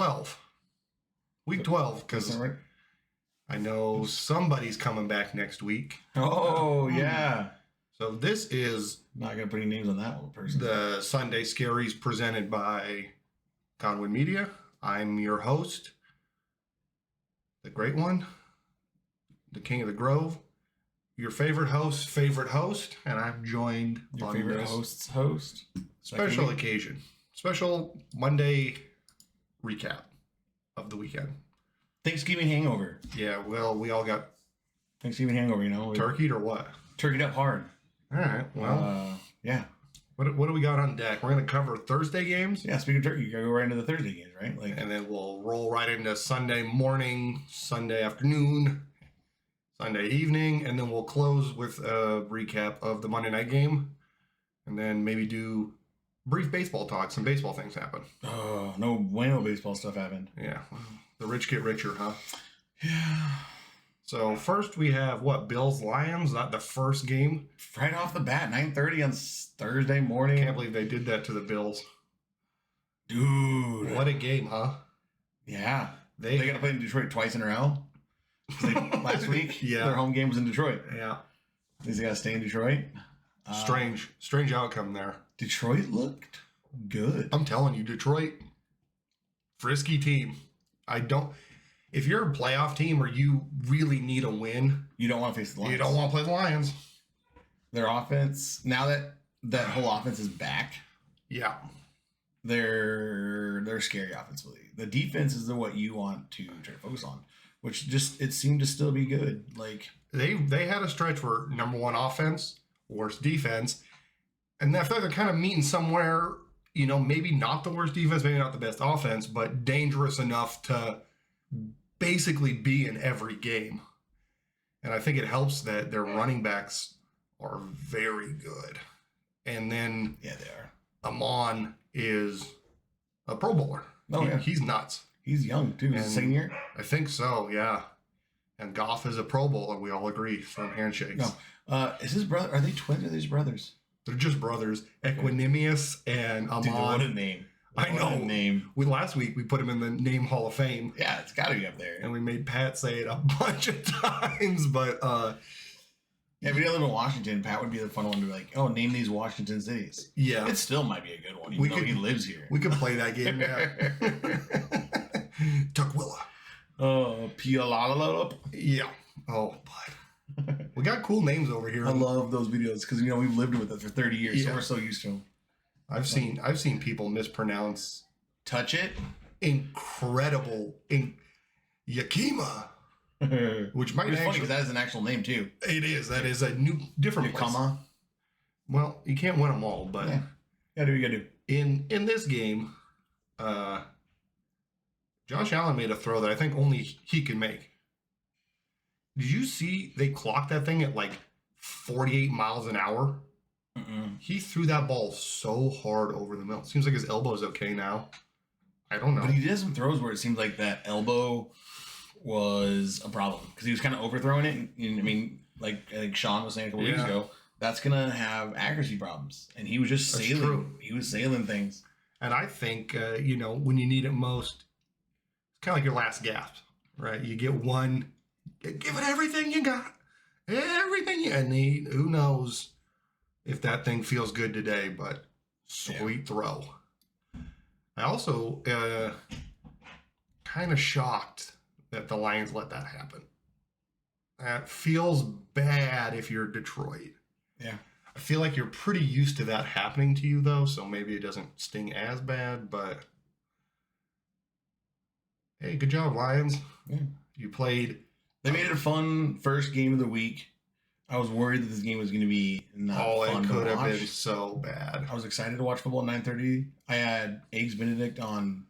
12. Week 12, because right? I know somebody's coming back next week. Oh, yeah. So this is Not going to put any names on that one person. the Sunday Scaries presented by Conway Media. I'm your host, the great one, the king of the grove, your favorite host, and I'm joined Your on favorite this host's host. special occasion, special Monday recap of the weekend. Thanksgiving hangover. Yeah, well, we all got Thanksgiving hangover, you know. turkeyed or what? Turkeyed up hard. All right, well, yeah. what do we got on deck? We're going to cover Thursday games. Yeah, speaking of turkey, you got to go right into the Thursday games, right? And then we'll roll right into Sunday morning, Sunday afternoon, Sunday evening, and then we'll close with a recap of the Monday night game, and then maybe do brief baseball talk. Some baseball things happen. Oh, no bueno baseball stuff happened. Yeah, the rich get richer, huh? Yeah. So first we have Bills-Lions, not the first game. Right off the bat, 9:30 on Thursday morning. Can't believe they did that to the Bills. Dude. What a game, huh? Yeah. They got to play in Detroit twice in a row. Last week, yeah, their home game was in Detroit. Yeah. They got to stay in Detroit. Strange outcome there. Detroit looked good. I'm telling you, Detroit, frisky team. If you're a playoff team or you really need a win, You don't want to face the Lions. you don't want to play the Lions. Their offense, now that whole offense is back, Yeah. they're scary offensively. The defense is what you want to try to focus on, which it seemed to still be good. Like They had a stretch where number one offense, worst defense, and I feel like they're kind of meeting somewhere, maybe not the worst defense, maybe not the best offense, but dangerous enough to basically be in every game. And I think it helps that their running backs are very good. And then yeah, they are. Amon is a Pro Bowler. Yeah. He's nuts. He's young too. He's a second year. I think so. Yeah. And Goff is a Pro Bowler. We all agree from handshakes. No, is his brother? Are they twins or are these brothers? They're just brothers, Equanimous and Amon. Dude, what a name! I know. What a name. Last week we put him in the Name Hall of Fame. Yeah, it's got to be up there. And we made Pat say it a bunch of times, but yeah, if you live in Washington, Pat would be the fun one to be like, oh, name these Washington cities. Yeah. It still might be a good one, even though he lives here. We could play that game now. Tukwila. Oh, Pialalala. Yeah. Oh, but we got cool names over here. I love those videos because we've lived with it for 30 years, so Yeah. we're so used to them. I've seen people mispronounce Touch it. incredible Yakima, which might It's funny actually because that is an actual name too. it is. That is a different place. Yakima. Well, you can't win them all, but Yeah. You gotta do. in this game, Josh Allen made a throw that I think only he can make. Did you see they clocked that thing at like 48 miles an hour? Mm-mm. He threw that ball so hard over the middle. Seems like his elbow's okay now. I don't know. But he did some throws where it seemed like that elbow was a problem because he was kind of overthrowing it. And, I mean, like Sean was saying a couple weeks ago, that's gonna have accuracy problems. And he was just That's sailing. true. He was sailing things. And I think, when you need it most, it's kind of like your last gasp, right? You get one, give it everything you got. Everything you need. Who knows if that thing feels good today, but sweet throw. I also kind of shocked that the Lions let that happen. That feels bad if you're Detroit. Yeah. I feel like you're pretty used to that happening to you, though, so maybe it doesn't sting as bad, but hey, good job, Lions. Yeah. You played. They made it a fun first game of the week. I was worried that this game was going to be not fun it to could have watch. been so bad. I was excited to watch football at 9:30. I had Eggs Benedict on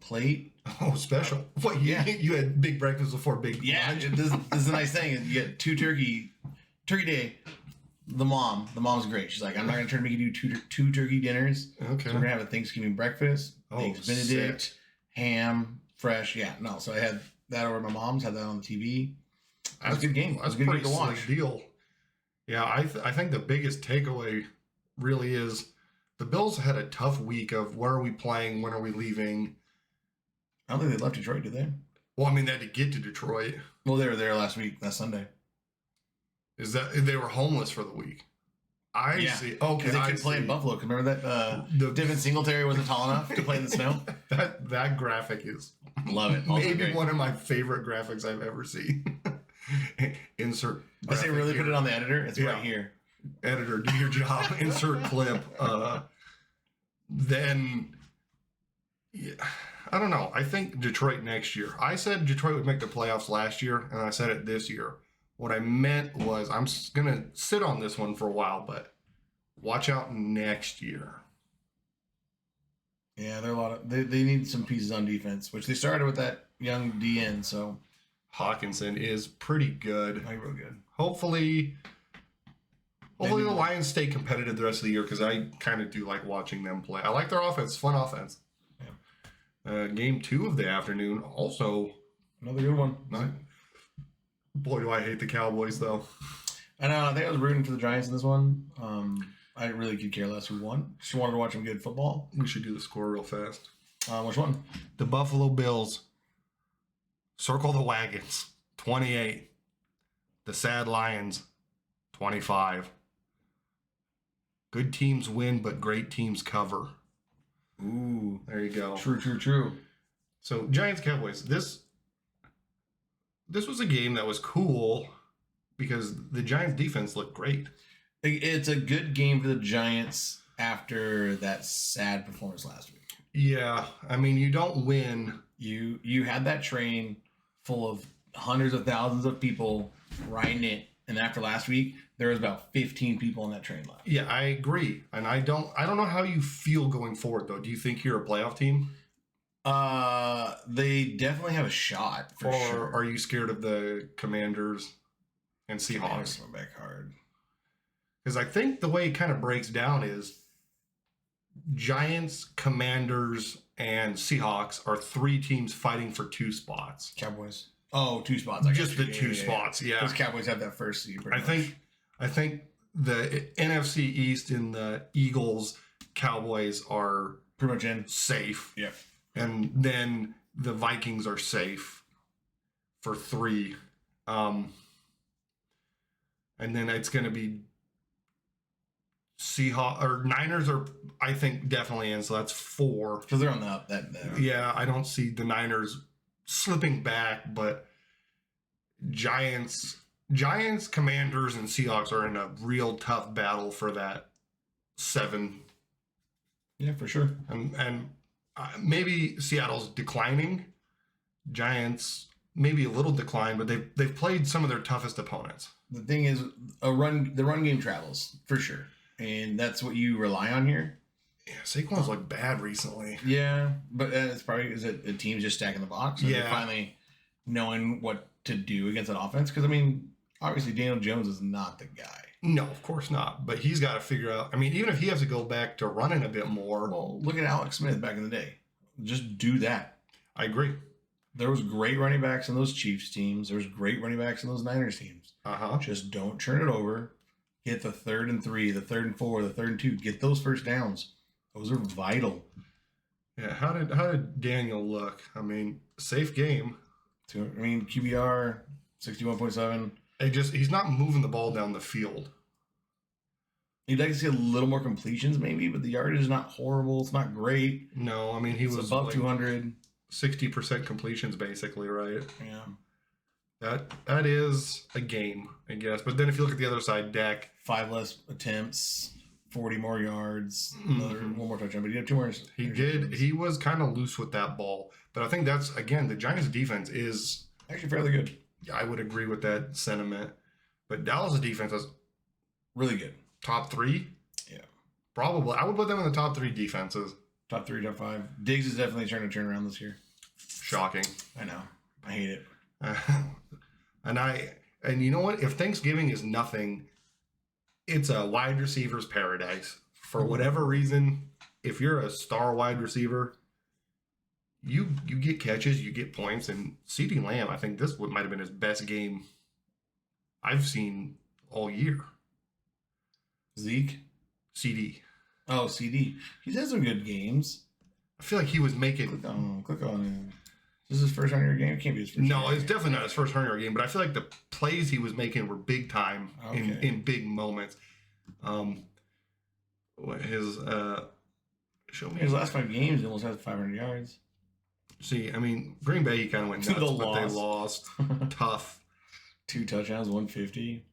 plate. Oh, special. What, you had big breakfast before big lunch? This is a nice thing. You get turkey day. The mom's great. She's like, I'm not going to try to make you do two turkey dinners. Okay. So we're going to have a Thanksgiving breakfast. Oh, Eggs Benedict, ham, fresh. Yeah, no. So I had that over at my mom's, had that on the TV. That was a good game. That's a good pretty game to watch. slick deal. Yeah, I think the biggest takeaway really is the Bills had a tough week of where are we playing, when are we leaving. I don't think they left Detroit, did they? Well, I mean, they had to get to Detroit. Well, they were there last Sunday. Is that they were homeless for the week? I see. Okay, Because they couldn't play in Buffalo. Because remember that Devin Singletary wasn't tall enough to play in the snow? that graphic is Love it. Maybe one of my favorite graphics I've ever seen. Insert. Does they really put it on the editor? It's right here. Editor, do your job. Insert clip. Then, yeah, I don't know. I think Detroit next year. I said Detroit would make the playoffs last year, and I said it this year. What I meant was I'm going to sit on this one for a while, but watch out next year. Yeah, they're a lot of they need some pieces on defense, which they started with that young DN. So Hawkinson is pretty good. Real good. Hopefully the Lions stay competitive the rest of the year because I kind of do like watching them play. I like their offense, fun offense. Yeah. Game 2 of the afternoon, also another good one. Boy, do I hate the Cowboys though. I know. I think I was rooting for the Giants in this one. I really could care less who won. Just wanted to watch them good football. We should do the score real fast. Which one? The Buffalo Bills. Circle the wagons. 28. The Sad Lions. 25. Good teams win, but great teams cover. Ooh. There you go. True. So, Giants Cowboys. This was a game that was cool because the Giants defense looked great. It's a good game for the Giants after that sad performance last week. Yeah, I mean, you don't win. You had that train full of hundreds of thousands of people riding it, and after last week, there was about 15 people on that train left. Yeah, I agree, and I don't know how you feel going forward though. Do you think you're a playoff team? They definitely have a shot for sure. Or are you scared of the Commanders and Seahawks? Commanders come back hard. Because I think the way it kind of breaks down is Giants, Commanders, and Seahawks are 3 teams fighting for 2 spots. Cowboys. Oh, 2 spots. Just the 2 spots, yeah. Because Cowboys have that first seed. I think the NFC East and the Eagles, Cowboys are pretty much in safe. Yeah. And then the Vikings are safe for 3. And then it's going to be Seahawks or Niners are, I think, definitely in. So that's 4. Because they're on the up. Yeah, I don't see the Niners slipping back, but Giants, Commanders, and Seahawks are in a real tough battle for that 7. Yeah, for sure. And maybe Seattle's declining. Giants maybe a little decline, but they've played some of their toughest opponents. The thing is, the run game travels for sure, and that's what you rely on here. Yeah, Saquon's looked bad recently. Yeah, but it's probably is it a team just stacking the box? Or they're finally knowing what to do against an offense. Because I mean, obviously Daniel Jones is not the guy. No, of course not. But he's got to figure out. I mean, even if he has to go back to running a bit more. Well, look at Alex Smith back in the day. Just do that. I agree. There was great running backs in those Chiefs teams. There was great running backs in those Niners teams. Just don't turn it over. Get the 3rd and 3, the 3rd and 4, the 3rd and 2. Get those first downs. Those are vital. Yeah. How did Daniel look? I mean, safe game. QBR 61.7. He's not moving the ball down the field. You'd like to see a little more completions, maybe, but the yardage is not horrible. It's not great. No, I mean he was above 200. 60% completions, basically, right? Yeah. That is a game, I guess. But then if you look at the other side, Dak 5 less attempts, 40 more yards, one more touchdown. But he had 2 more. He did. He was kind of loose with that ball. But I think that's again the Giants' defense is actually fairly good. Yeah, I would agree with that sentiment. But Dallas' defense is really good. Top 3? Yeah. Probably. I would put them in the top 3 defenses. Top 3, top 5. Diggs is definitely trying to turn around this year. Shocking. I know. I hate it. And you know what? If Thanksgiving is nothing, it's a wide receiver's paradise. For whatever reason, if you're a star wide receiver, you get catches, you get points, and CeeDee Lamb, I think this might have been his best game I've seen all year. Zeke? CD. Oh, CD. He's had some good games. I feel like he was making... Click on him. Is this his first 100-yard game? It can't be his first. No, it's definitely not his first 100-yard game, but I feel like the plays he was making were big time in big moments. His show me his last 5 games, he almost had 500 yards. See, I mean, Green Bay, he kind of went nuts, but they lost. Tough. 2 touchdowns, 150.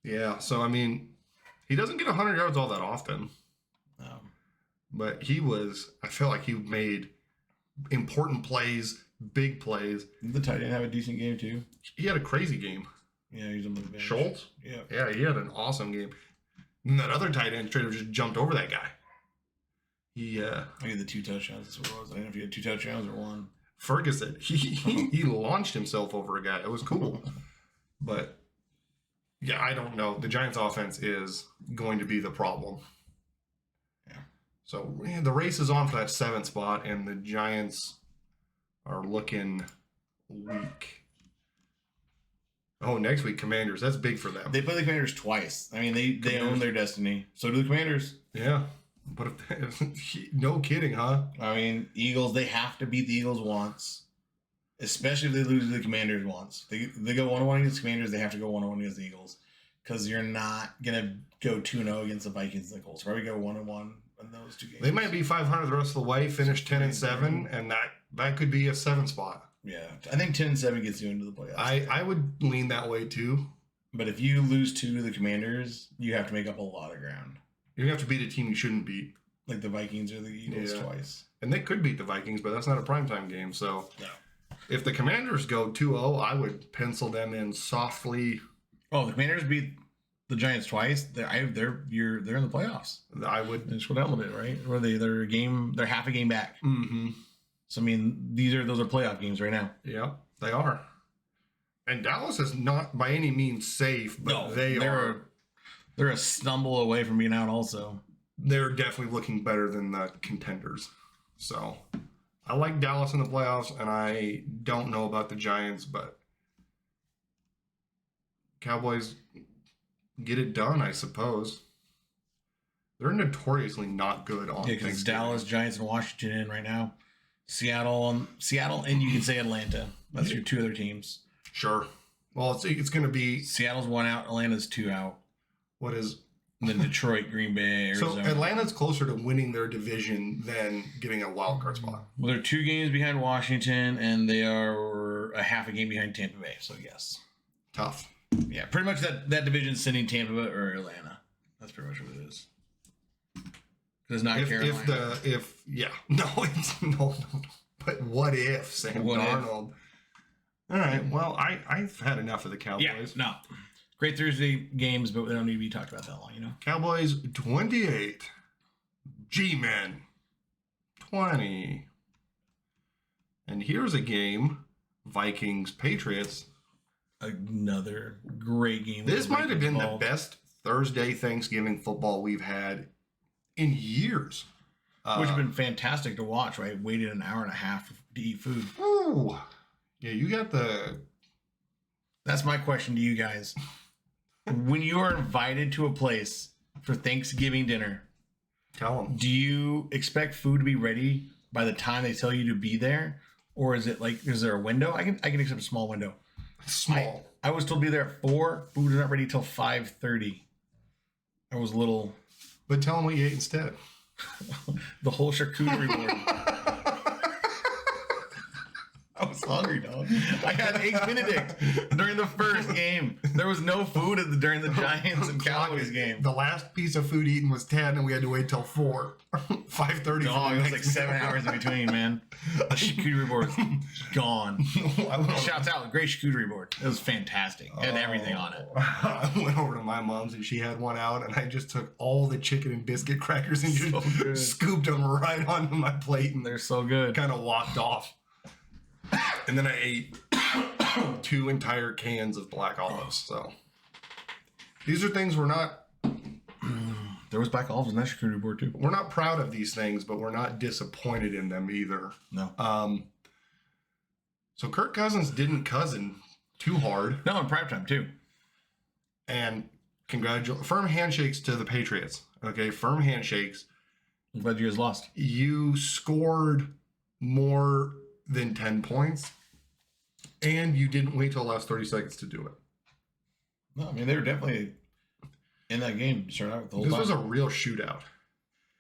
Yeah, so I mean, he doesn't get 100 yards all that often. But I feel like he made important plays, big plays. Did the tight end have a decent game too? He had a crazy game. Yeah, he's on the bench. Schultz? Yeah. Yeah, he had an awesome game. And that other tight end straight up just jumped over that guy. I had the 2 touchdowns. That's what it was. I don't know if he had 2 touchdowns or 1. Ferguson, he launched himself over a guy. It was cool. But, yeah, I don't know. The Giants' offense is going to be the problem. Yeah. So, the race is on for that 7th spot, and the Giants are looking weak. Oh, next week, Commanders. That's big for them. They play the Commanders twice. I mean, they own their destiny. So do the Commanders. Yeah. But no kidding, huh? I mean, Eagles, they have to beat the Eagles once. Especially if they lose to the Commanders once. They go 1-1 against the Commanders, they have to go 1-1 against the Eagles. Because you're not going to go 2-0 against the Vikings and the Colts. Probably go 1-1 in those 2 games. They might be 500 the rest of the way, finish 10-7, and that could be a 7 spot. Yeah. I think 10-7 gets you into the playoffs. I would lean that way too. But if you lose to the Commanders, you have to make up a lot of ground. You have to beat a team you shouldn't beat. Like the Vikings or the Eagles twice. And they could beat the Vikings, but that's not a primetime game. So no. If the Commanders go 2-0, I would pencil them in softly. Oh, the Commanders beat the Giants twice. They're in the playoffs. I would just go down a little bit, right? Or they're half a game back. Mm-hmm. So I mean, those are playoff games right now. Yeah, they are. And Dallas is not by any means safe, but they're a stumble away from being out also. They're definitely looking better than the contenders. So I like Dallas in the playoffs, and I don't know about the Giants, but Cowboys get it done, I suppose. They're notoriously not good on because it's Dallas, Giants, and Washington in right now. Seattle, and you can say Atlanta. That's your 2 other teams. Sure. Well, it's going to be... Seattle's 1 out, Atlanta's 2 out. What is... Then Detroit, Green Bay, Arizona. So Atlanta's closer to winning their division than getting a wild card spot. Well, they're 2 games behind Washington, and they are a half a game behind Tampa Bay. So yes, tough. Yeah, pretty much that division's sending Tampa Bay or Atlanta. That's pretty much what it is. It's not Carolina. No. But what if Sam Darnold? All right. Well, I've had enough of the Cowboys. Yeah, no. Great Thursday games, but they don't need to be talked about that long, Cowboys 28. G-Men 20. And here's a game. Vikings Patriots. Another great game. This might have been the best Thursday Thanksgiving football we've had in years. Which have been fantastic to watch, right? Waited an hour and a half to eat food. Ooh. Yeah, you got the... That's my question to you guys. When you are invited to a place for Thanksgiving dinner, tell them. Do you expect food to be ready by the time they tell you to be there? Or is it like, is there a window? I can accept a small window. Small. I was told to be there at 4. Food is not ready till 5:30. I was a little... But tell them what you ate instead. The whole charcuterie board. I was hungry, dog. I had Eggs Benedict during the first game. There was no food during the Giants and Cowboys game. The last piece of food eaten was 10, and we had to wait till 4. 5:30. Dog, it was like 7 hours in between, man. The charcuterie board's gone. Shouts out, great charcuterie board. It was fantastic. It had everything on it. I went over to my mom's, and she had one out, and I just took all the chicken and biscuit crackers and just scooped them right onto my plate. And they're so good. Kind of walked off. And then I ate 2 entire cans of black olives. So these are things we're not... There was black olives in that charcuterie board too. We're not proud of these things, but we're not disappointed in them either. No. So Kirk Cousins didn't cousin too hard. No, in primetime too. And firm handshakes to the Patriots. Okay, firm handshakes. I'm glad you guys lost. You scored more than 10 points, and you didn't wait till the last 30 seconds to do it. No, I mean, they were definitely in that game to start out with the whole time. This was a real shootout.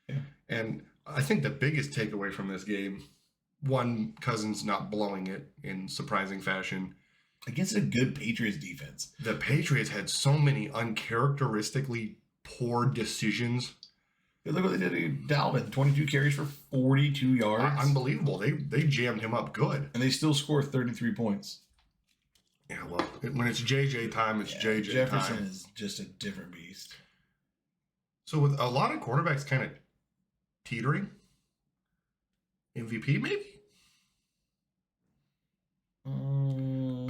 Yeah. And I think the biggest takeaway from this game, one, Cousins not blowing it in surprising fashion. Against a good Patriots defense. The Patriots had so many uncharacteristically poor decisions. Look what they did to Dalvin. 22 carries for 42 yards. Unbelievable. They jammed him up good. And they still score 33 points. Yeah, well, when it's JJ time, it's JJ Jefferson time. is just a different beast. So with a lot of quarterbacks kind of teetering, MVP maybe?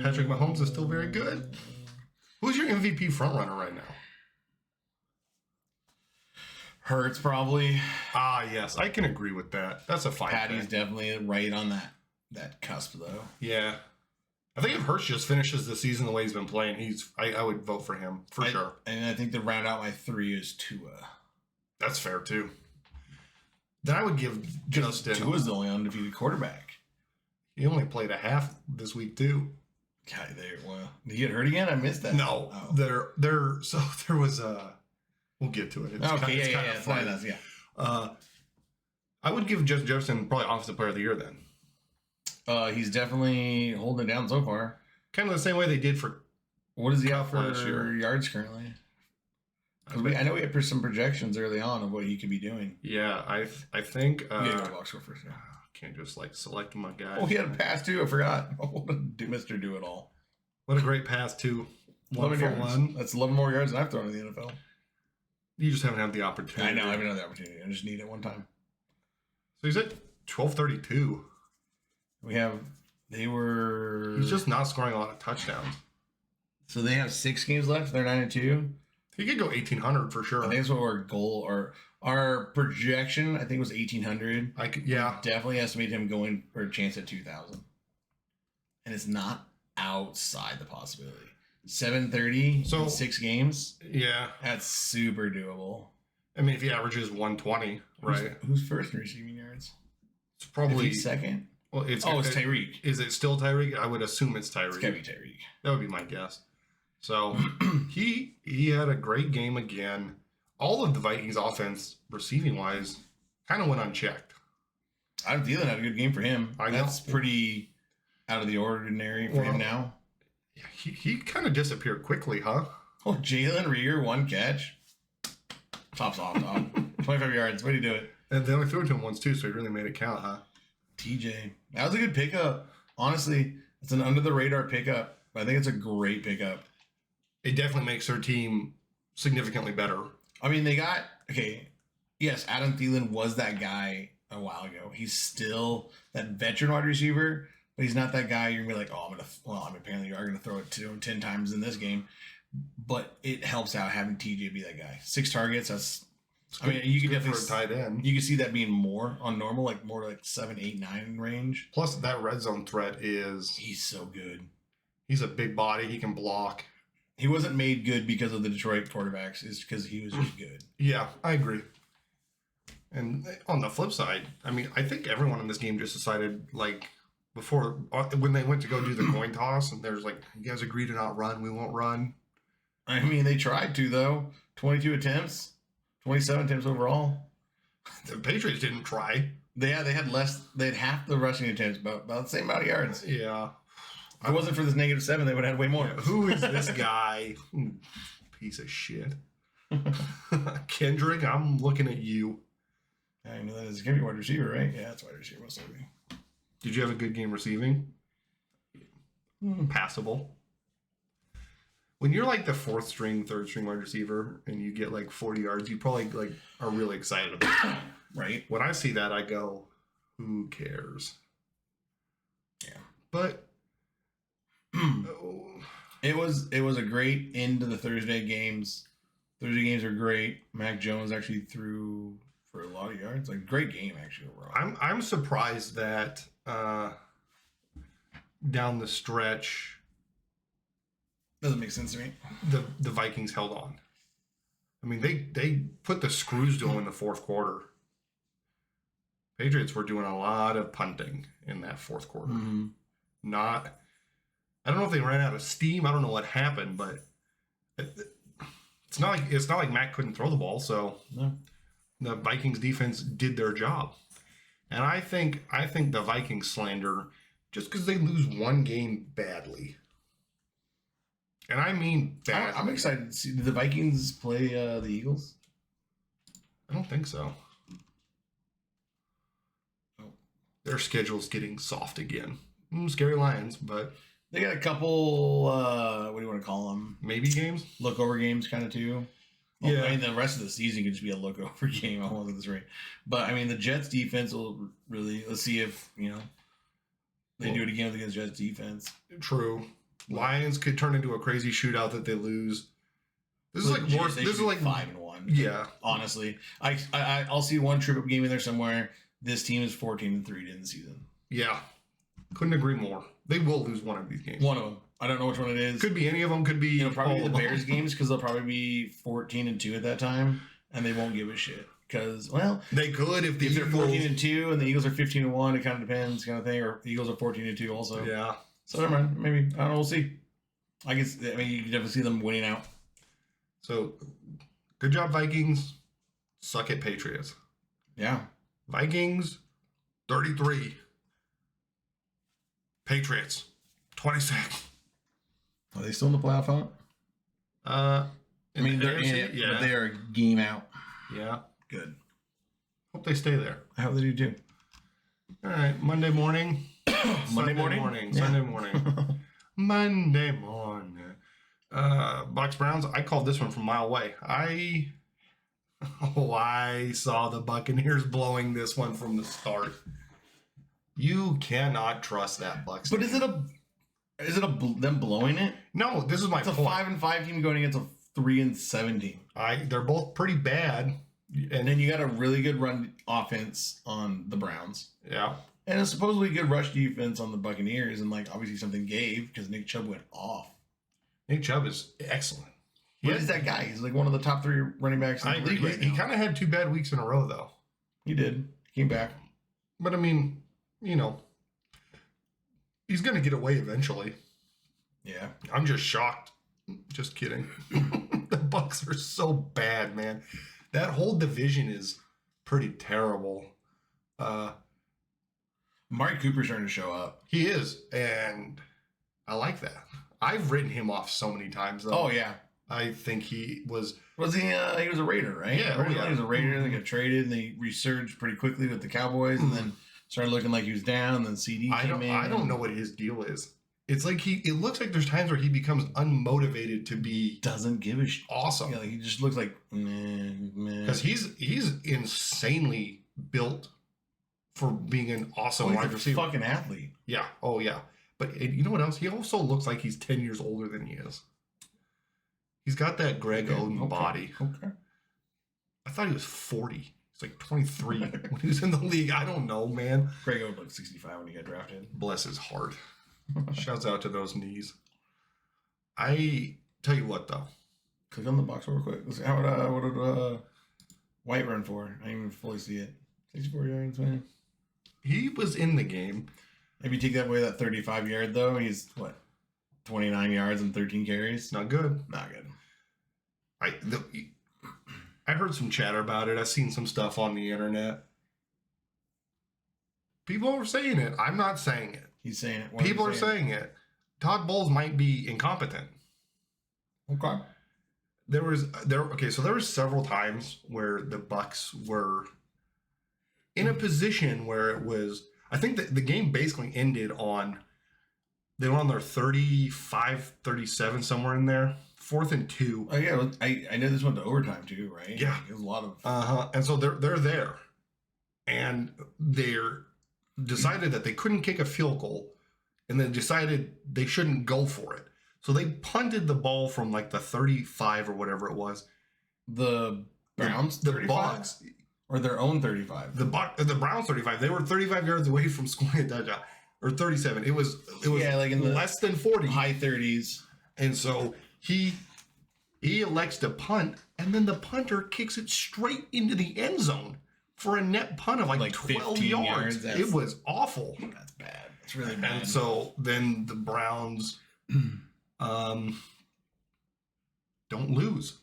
Patrick Mahomes is still very good. Who's your MVP frontrunner right now? Hurts probably. Yes, I can agree with that. That's a fine Patty's pick. definitely right on that cusp though. Yeah. I think if Hurts just finishes the season the way he's been playing, I would vote for him for sure. And I think to round out my 3 is Tua. That's fair too. Then I would give Justin. Tua's the only undefeated quarterback. He only played a half this week too. God, well, did he get hurt again? I missed that. No, there was a. We'll get to it. It's okay, kind of funny. Yeah. I would give Justin Jefferson probably Offensive Player of the Year then. He's definitely holding it down so far. Kind of the same way they did for. What is he out for last year. yards currently? I know we had some projections early on of what he could be doing. Yeah, I think. Yeah, go box score first. Yeah. Can't just like select my guy. Oh, he had a pass too. I forgot. Oh, Mr. Do It All. What a great pass too. 11 yards. That's 11 more yards than I've thrown in the NFL. You just haven't had the opportunity. I know. I haven't had the opportunity. I just need it one time. So he's at 1232. He's just not scoring a lot of touchdowns. So they have 6 games left. They're 9-2. He could go 1800 for sure. I think that's what our goal or our projection. I think was 1800. Yeah. Definitely estimate him going for a chance at 2000. And it's not outside the possibility. 730 in 6 games. Yeah. That's super doable. I mean, if he averages 120, right? Who's first in receiving yards? It's probably second. Well, it's Tyreek. Is it still Tyreek? I would assume it's Tyreek. It's gotta be Tyreek. That would be my guess. So he had a great game again. All of the Vikings offense, receiving wise, kind of went unchecked. I'm feeling had a good game for him. That's pretty out of the ordinary for him now. Yeah, he kind of disappeared quickly, huh? Oh, Jalen Reagor, 1 catch. Tops off, Tom. 25 yards. Way to do it. And they only threw it to him once too, so he really made it count, huh? TJ. That was a good pickup. Honestly, it's an under the radar pickup. But I think it's a great pickup. It definitely makes their team significantly better. I mean, they got yes, Adam Thielen was that guy a while ago. He's still that veteran wide receiver, but he's not that guy you're gonna be like, apparently you are gonna throw it to him 10 times in this game. But it helps out having TJ be that guy. 6 targets, you can definitely for a tight end. You can see that being more on normal, like more like 7, 8, 9 range. Plus that red zone threat he's so good. He's a big body, he can block. He wasn't made good because of the Detroit quarterbacks. It's because he was just good. Yeah, I agree. And on the flip side, I mean, I think everyone in this game just decided, like, when they went to go do the coin toss, and there's like, you guys agree to not run, we won't run. I mean, they tried to, though. 22 attempts, 27 attempts overall. The Patriots didn't try. They had less. They had half the rushing attempts, about the same amount of yards. Yeah. If it wasn't for this -7, they would have had way more. Yeah, who is this guy? Piece of shit. Kendrick, I'm looking at you. I know that is going to be wide receiver, right? Yeah, that's wide receiver most likely. Did you have a good game receiving? Passable. When you're like the 4th string, 3rd string wide receiver, and you get like 40 yards, you probably like are really excited about it. Right. When I see that, I go, who cares? Yeah. But it was a great end to the Thursday games. Thursday games are great. Mac Jones actually threw for a lot of yards. Like, great game actually overall. I'm surprised that down the stretch doesn't make sense to me. The Vikings held on. I mean, they put the screws to them in the 4th quarter. Patriots were doing a lot of punting in that fourth quarter. Mm-hmm. I don't know if they ran out of steam. I don't know what happened, but it's not like Mac couldn't throw the ball. So No. the Vikings defense did their job, and I think the Vikings slander just because they lose one game badly, and I mean badly. I'm excited to see. Did the Vikings play the Eagles? I don't think so. Their schedule's getting soft again. Scary Lions, but they got a couple. What do you want to call them? Maybe games, lookover games, kind of too. Well, yeah, I mean the rest of the season could just be a lookover game. I wasn't this right, but I mean the Jets defense will really. Let's see if they do it again against Jets defense. True. Lions could turn into a crazy shootout that they lose. This is like worse. This is like 5-1. Yeah, honestly, I'll see one trip up game in there somewhere. This team is 14-3 to end the season. Yeah, couldn't agree more. They will lose one of these games. One of them. I don't know which one it is. Could be any of them. Could be probably the Bears games because they'll probably be 14-2 at that time, and they won't give a shit. Because they could if they're 14-2 and the Eagles are 15-1. It kind of depends, kind of thing. Or the Eagles are 14-2 also. Yeah. So never mind. Maybe I don't know. We'll see. I guess you can definitely see them winning out. So, good job, Vikings. Suck at Patriots. Yeah. Vikings, 33. Patriots, 26. Are they still in the playoff hunt? I mean, they're in it, but they are a game out. Yeah. Good. Hope they stay there. I hope they do too. All right. Monday morning. Sunday morning. Sunday morning. Monday morning. Bucks Browns. I called this one from a mile away. I saw the Buccaneers blowing this one from the start. You cannot trust that Bucks. But is it them blowing it? No, this is my point. It's a 5-5 team going against a 3-7 team. They're both pretty bad. And then you got a really good run offense on the Browns. Yeah. And a supposedly good rush defense on the Buccaneers. And obviously something gave because Nick Chubb went off. Nick Chubb is excellent. What is that guy? He's one of the top 3 running backs in the league right now. He kind of had 2 bad weeks in a row, though. He did. Came back. But, I mean, he's going to get away eventually. Yeah. I'm just shocked. Just kidding. The Bucks are so bad, man. That whole division is pretty terrible. Amari Cooper's starting to show up. He is, and I like that. I've written him off so many times, though. Oh, yeah. I think he was... Was he? He was a Raider, right? Yeah. He was a Raider. They got traded, and they resurged pretty quickly with the Cowboys, and then started looking like he was down, and then CD came in. I don't know what his deal is. It's like it looks like there's times where he becomes unmotivated to be... Doesn't give a shit. Awesome. Yeah, he just looks like... Because he's insanely built for being an awesome wide receiver. Fucking athlete. Yeah. Oh, yeah. But you know what else? He also looks like he's 10 years older than he is. He's got that Greg Oden body. Okay. I thought he was 40. He's like 23 when he was in the league. I don't know, man. Greg Oden looked 65 when he got drafted. Bless his heart. Shouts out to those knees. I tell you what, though. Click on the box real quick. What did White run for? I didn't even fully see it. 64 yards, man. He was in the game. If you take that away, that 35 yard though, he's 29 yards and 13 carries. Not good. Not good. I heard some chatter about it. I've seen some stuff on the internet. People are saying it. I'm not saying it. He's saying it. People are saying it. Todd Bowles might be incompetent. Okay. There were several times where the Bucks were in a position where it was, I think that the game basically ended on, they were on their 35, 37, somewhere in there. 4th and 2. Oh yeah, I know this went to overtime too, right? Yeah. It was a lot of and so they're there. And they're decided that they couldn't kick a field goal, and then decided they shouldn't go for it. So they punted the ball from the 35 or whatever it was. The Browns, the Bucks, or their own 35. The Browns 35. They were 35 yards away from scoring a touchdown, or 37. It was in the less than 40, high 30s. And so he elects to punt, and then the punter kicks it straight into the end zone for a net punt of like 12 yards. It was awful. That's bad. It's really bad. And so then the Browns don't lose.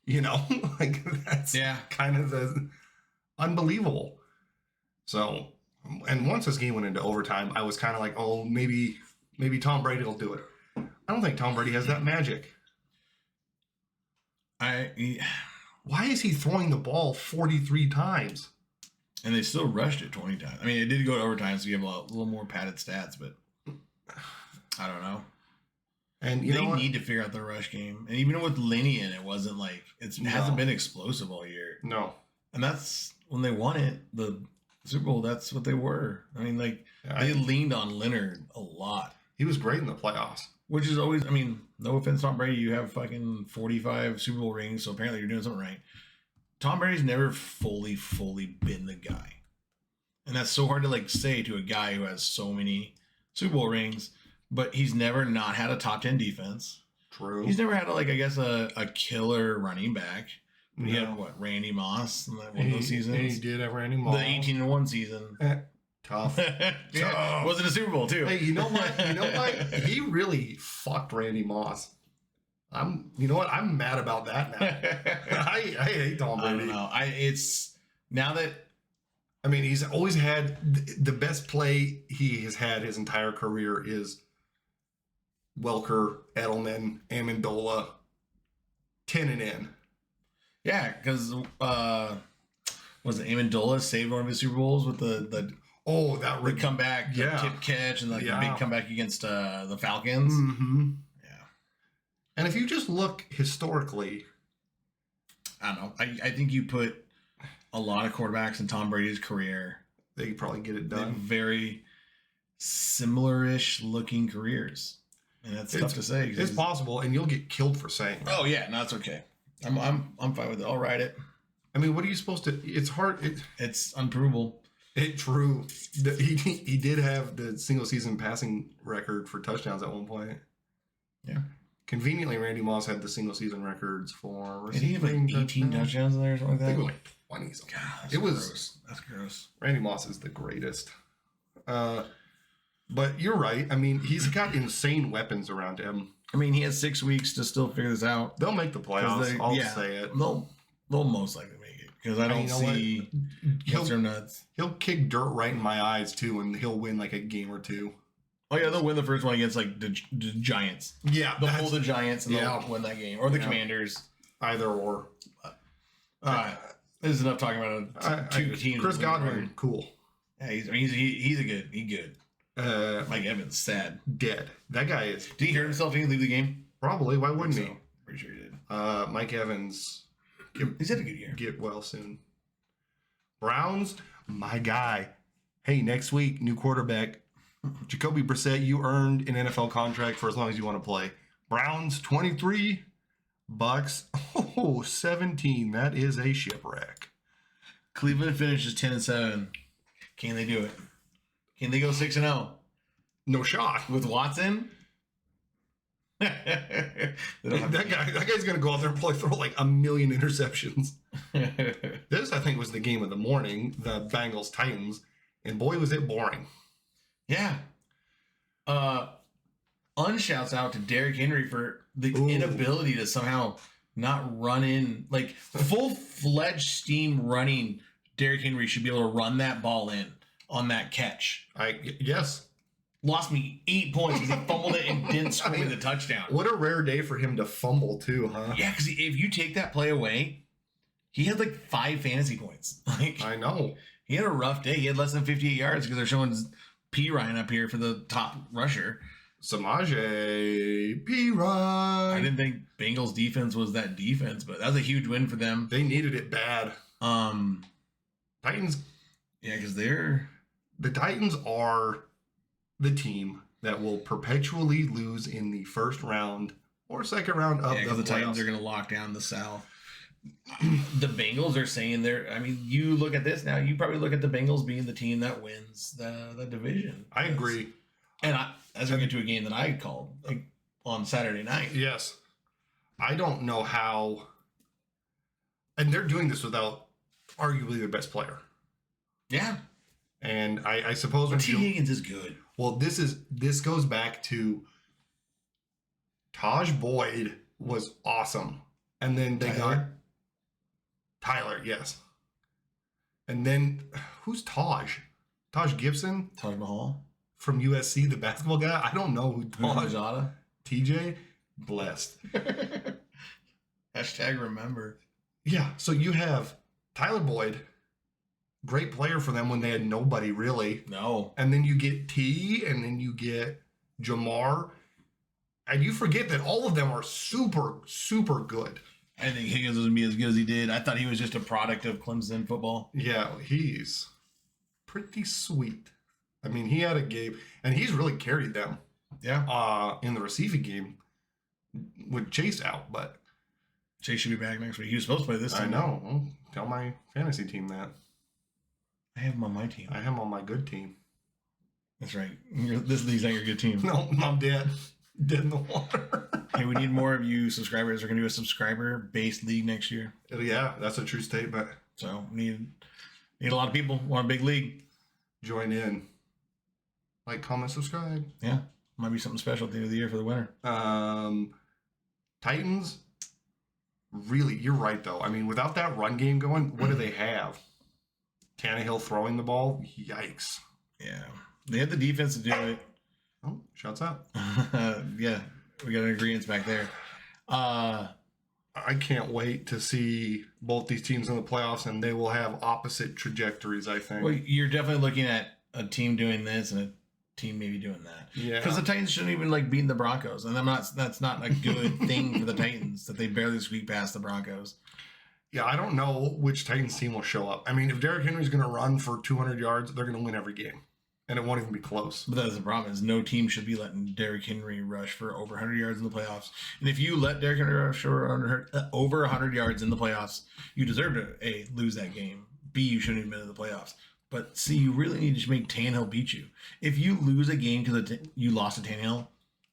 You know, like that's kind of the unbelievable. So, and once this game went into overtime, I was kind of like, oh, maybe Tom Brady will do it. I don't think Tom Brady has that magic. Why is he throwing the ball 43 times? And they still rushed it 20 times. I mean, it did go to overtime, so you have a little more padded stats, but I don't know. And they need to figure out the rush game. And even with Lenny in, it wasn't like it hasn't been explosive all year. No. And that's when they won it, the Super Bowl. That's what they were. I mean, like they leaned on Leonard a lot. He was great in the playoffs. Which is always, I mean, no offense, Tom Brady, you have fucking 45 Super Bowl rings, so apparently you're doing something right. Tom Brady's never fully been the guy. And that's so hard to like say to a guy who has so many Super Bowl rings, but he's never not had a top 10 defense. True. He's never had a killer running back. He had Randy Moss in one of those seasons. He did have Randy Moss. The 18-1 season. Tough. Tough. Wasn't a Super Bowl too. Hey, you know what? He really fucked Randy Moss. You know what? I'm mad about that now. I hate Tom Brady. I don't know. It's now that. I mean, he's always had the best play he has had his entire career is Welker, Edelman, Amendola, 10 and in. Yeah, because was it Amendola saved one of his Super Bowls with the comeback, tip catch, and the big comeback against the Falcons. Mm-hmm. Yeah, and if you just look historically, I don't know. I think you put a lot of quarterbacks in Tom Brady's career. They could probably get it done. Very similar-ish looking careers, and that's tough to say. It's possible, and you'll get killed for saying that. Oh yeah, no, it's okay. I'm fine with it. I'll write it. I mean, what are you supposed to? It's hard. It's unprovable. True. He did have the single season passing record for touchdowns at one point. Yeah. Conveniently, Randy Moss had the single season records for receiving. Did he have like 18 touchdowns in there or something like that? I think it was like 20 something. God, it was gross. That's gross. Randy Moss is the greatest. But you're right. I mean, he's got insane weapons around him. I mean, he has 6 weeks to still figure this out. They'll make the playoffs. I'll say it. They'll most likely make it because I don't see what's their nuts. He'll kick dirt right in my eyes too, and he'll win like a game or two. Oh yeah, they'll win the first one against like the Giants. Yeah, they'll hold the Giants and they'll win that game, or the Commanders. Either or. All right, this is enough talking about two teams. Chris Godwin, cool. Yeah, he's good. Mike Evans, sad, dead. That guy is. Did he hurt himself? Did he leave the game? Probably. Why wouldn't he? Pretty sure he did. Mike Evans. He's had a good year. Get well soon. Browns, my guy. Hey, next week, new quarterback. Jacoby Brissett, you earned an NFL contract for as long as you want to play. Browns, 23. Bucks, 17. That is a shipwreck. Cleveland finishes 10-7. Can they do it? Can they go 6-0? No shot. With Watson? that guy's going to go out there and probably throw like 1 million interceptions. This, I think, was the game of the morning, the Bengals-Titans, and boy, was it boring. Yeah. Unshouts out to Derrick Henry for the inability to somehow not run in, like full-fledged steam running. Derrick Henry should be able to run that ball in on that catch. Yes. Lost me 8 points because he fumbled it and didn't score the touchdown. What a rare day for him to fumble too, huh? Yeah, because if you take that play away, he had like 5 fantasy points. Like, I know. He had a rough day. He had less than 58 yards because they're showing P. Ryan up here for the top rusher. Samaje P. Ryan. I didn't think Bengals defense was that defense, but that was a huge win for them. They needed it bad. Titans. Yeah, because the Titans are the team that will perpetually lose in the first round or second round of the playoffs. The Titans are going to lock down the South. The Bengals are saying you look at this now, you probably look at the Bengals being the team that wins the division. I agree. And as we get to a game that I called on Saturday night. Yes. I don't know how. And they're doing this without arguably their best player. Yeah. And I suppose when T. Higgins is good. Well, this goes back to Taj Boyd was awesome. And then they got Tyler, yes. And then who's Taj? Taj Gibson? Taj Mahal? From USC, the basketball guy? I don't know who Taj. TJ? Blessed. Hashtag remember. Yeah, so you have Tyler Boyd, great player for them when they had nobody really. No. And then you get T, and then you get Jamar. And you forget that all of them are super, super good. I think Higgins was going to be as good as he did. I thought he was just a product of Clemson football. Yeah, he's pretty sweet. I mean, he had a game, and he's really carried them. Yeah. In the receiving game with Chase out, but Chase should be back next week. He was supposed to play this time. I know. Well, tell my fantasy team that. I have him on my team. I have him on my good team. That's right. This is not your good team. No, I'm dead. Dead in the water. Hey, we need more of you subscribers. We're going to do a subscriber-based league next year. Yeah, that's a true statement. So need a lot of people. Want a big league. Join in. Like, comment, subscribe. Yeah. Might be something special at the end of the year for the winner. Titans, really, you're right, though. I mean, without that run game going, what do they have? Tannehill throwing the ball? Yikes. Yeah. They had the defense to do it. Oh, shouts out. Yeah. We got an agreement back there. I can't wait to see both these teams in the playoffs, and they will have opposite trajectories, I think. Well, you're definitely looking at a team doing this and a team maybe doing that. Yeah. Because the Titans shouldn't even beating the Broncos. And that's not a good thing for the Titans that they barely squeak past the Broncos. Yeah, I don't know which Titans team will show up. I mean, if Derrick Henry's going to run for 200 yards, they're going to win every game. And it won't even be close. But that's the problem is no team should be letting Derrick Henry rush for over 100 yards in the playoffs. And if you let Derrick Henry rush for over 100 yards in the playoffs, you deserve to, A, lose that game. B, you shouldn't have been in the playoffs. But C, you really need to make Tannehill beat you. If you lose a game because you lost to Tannehill,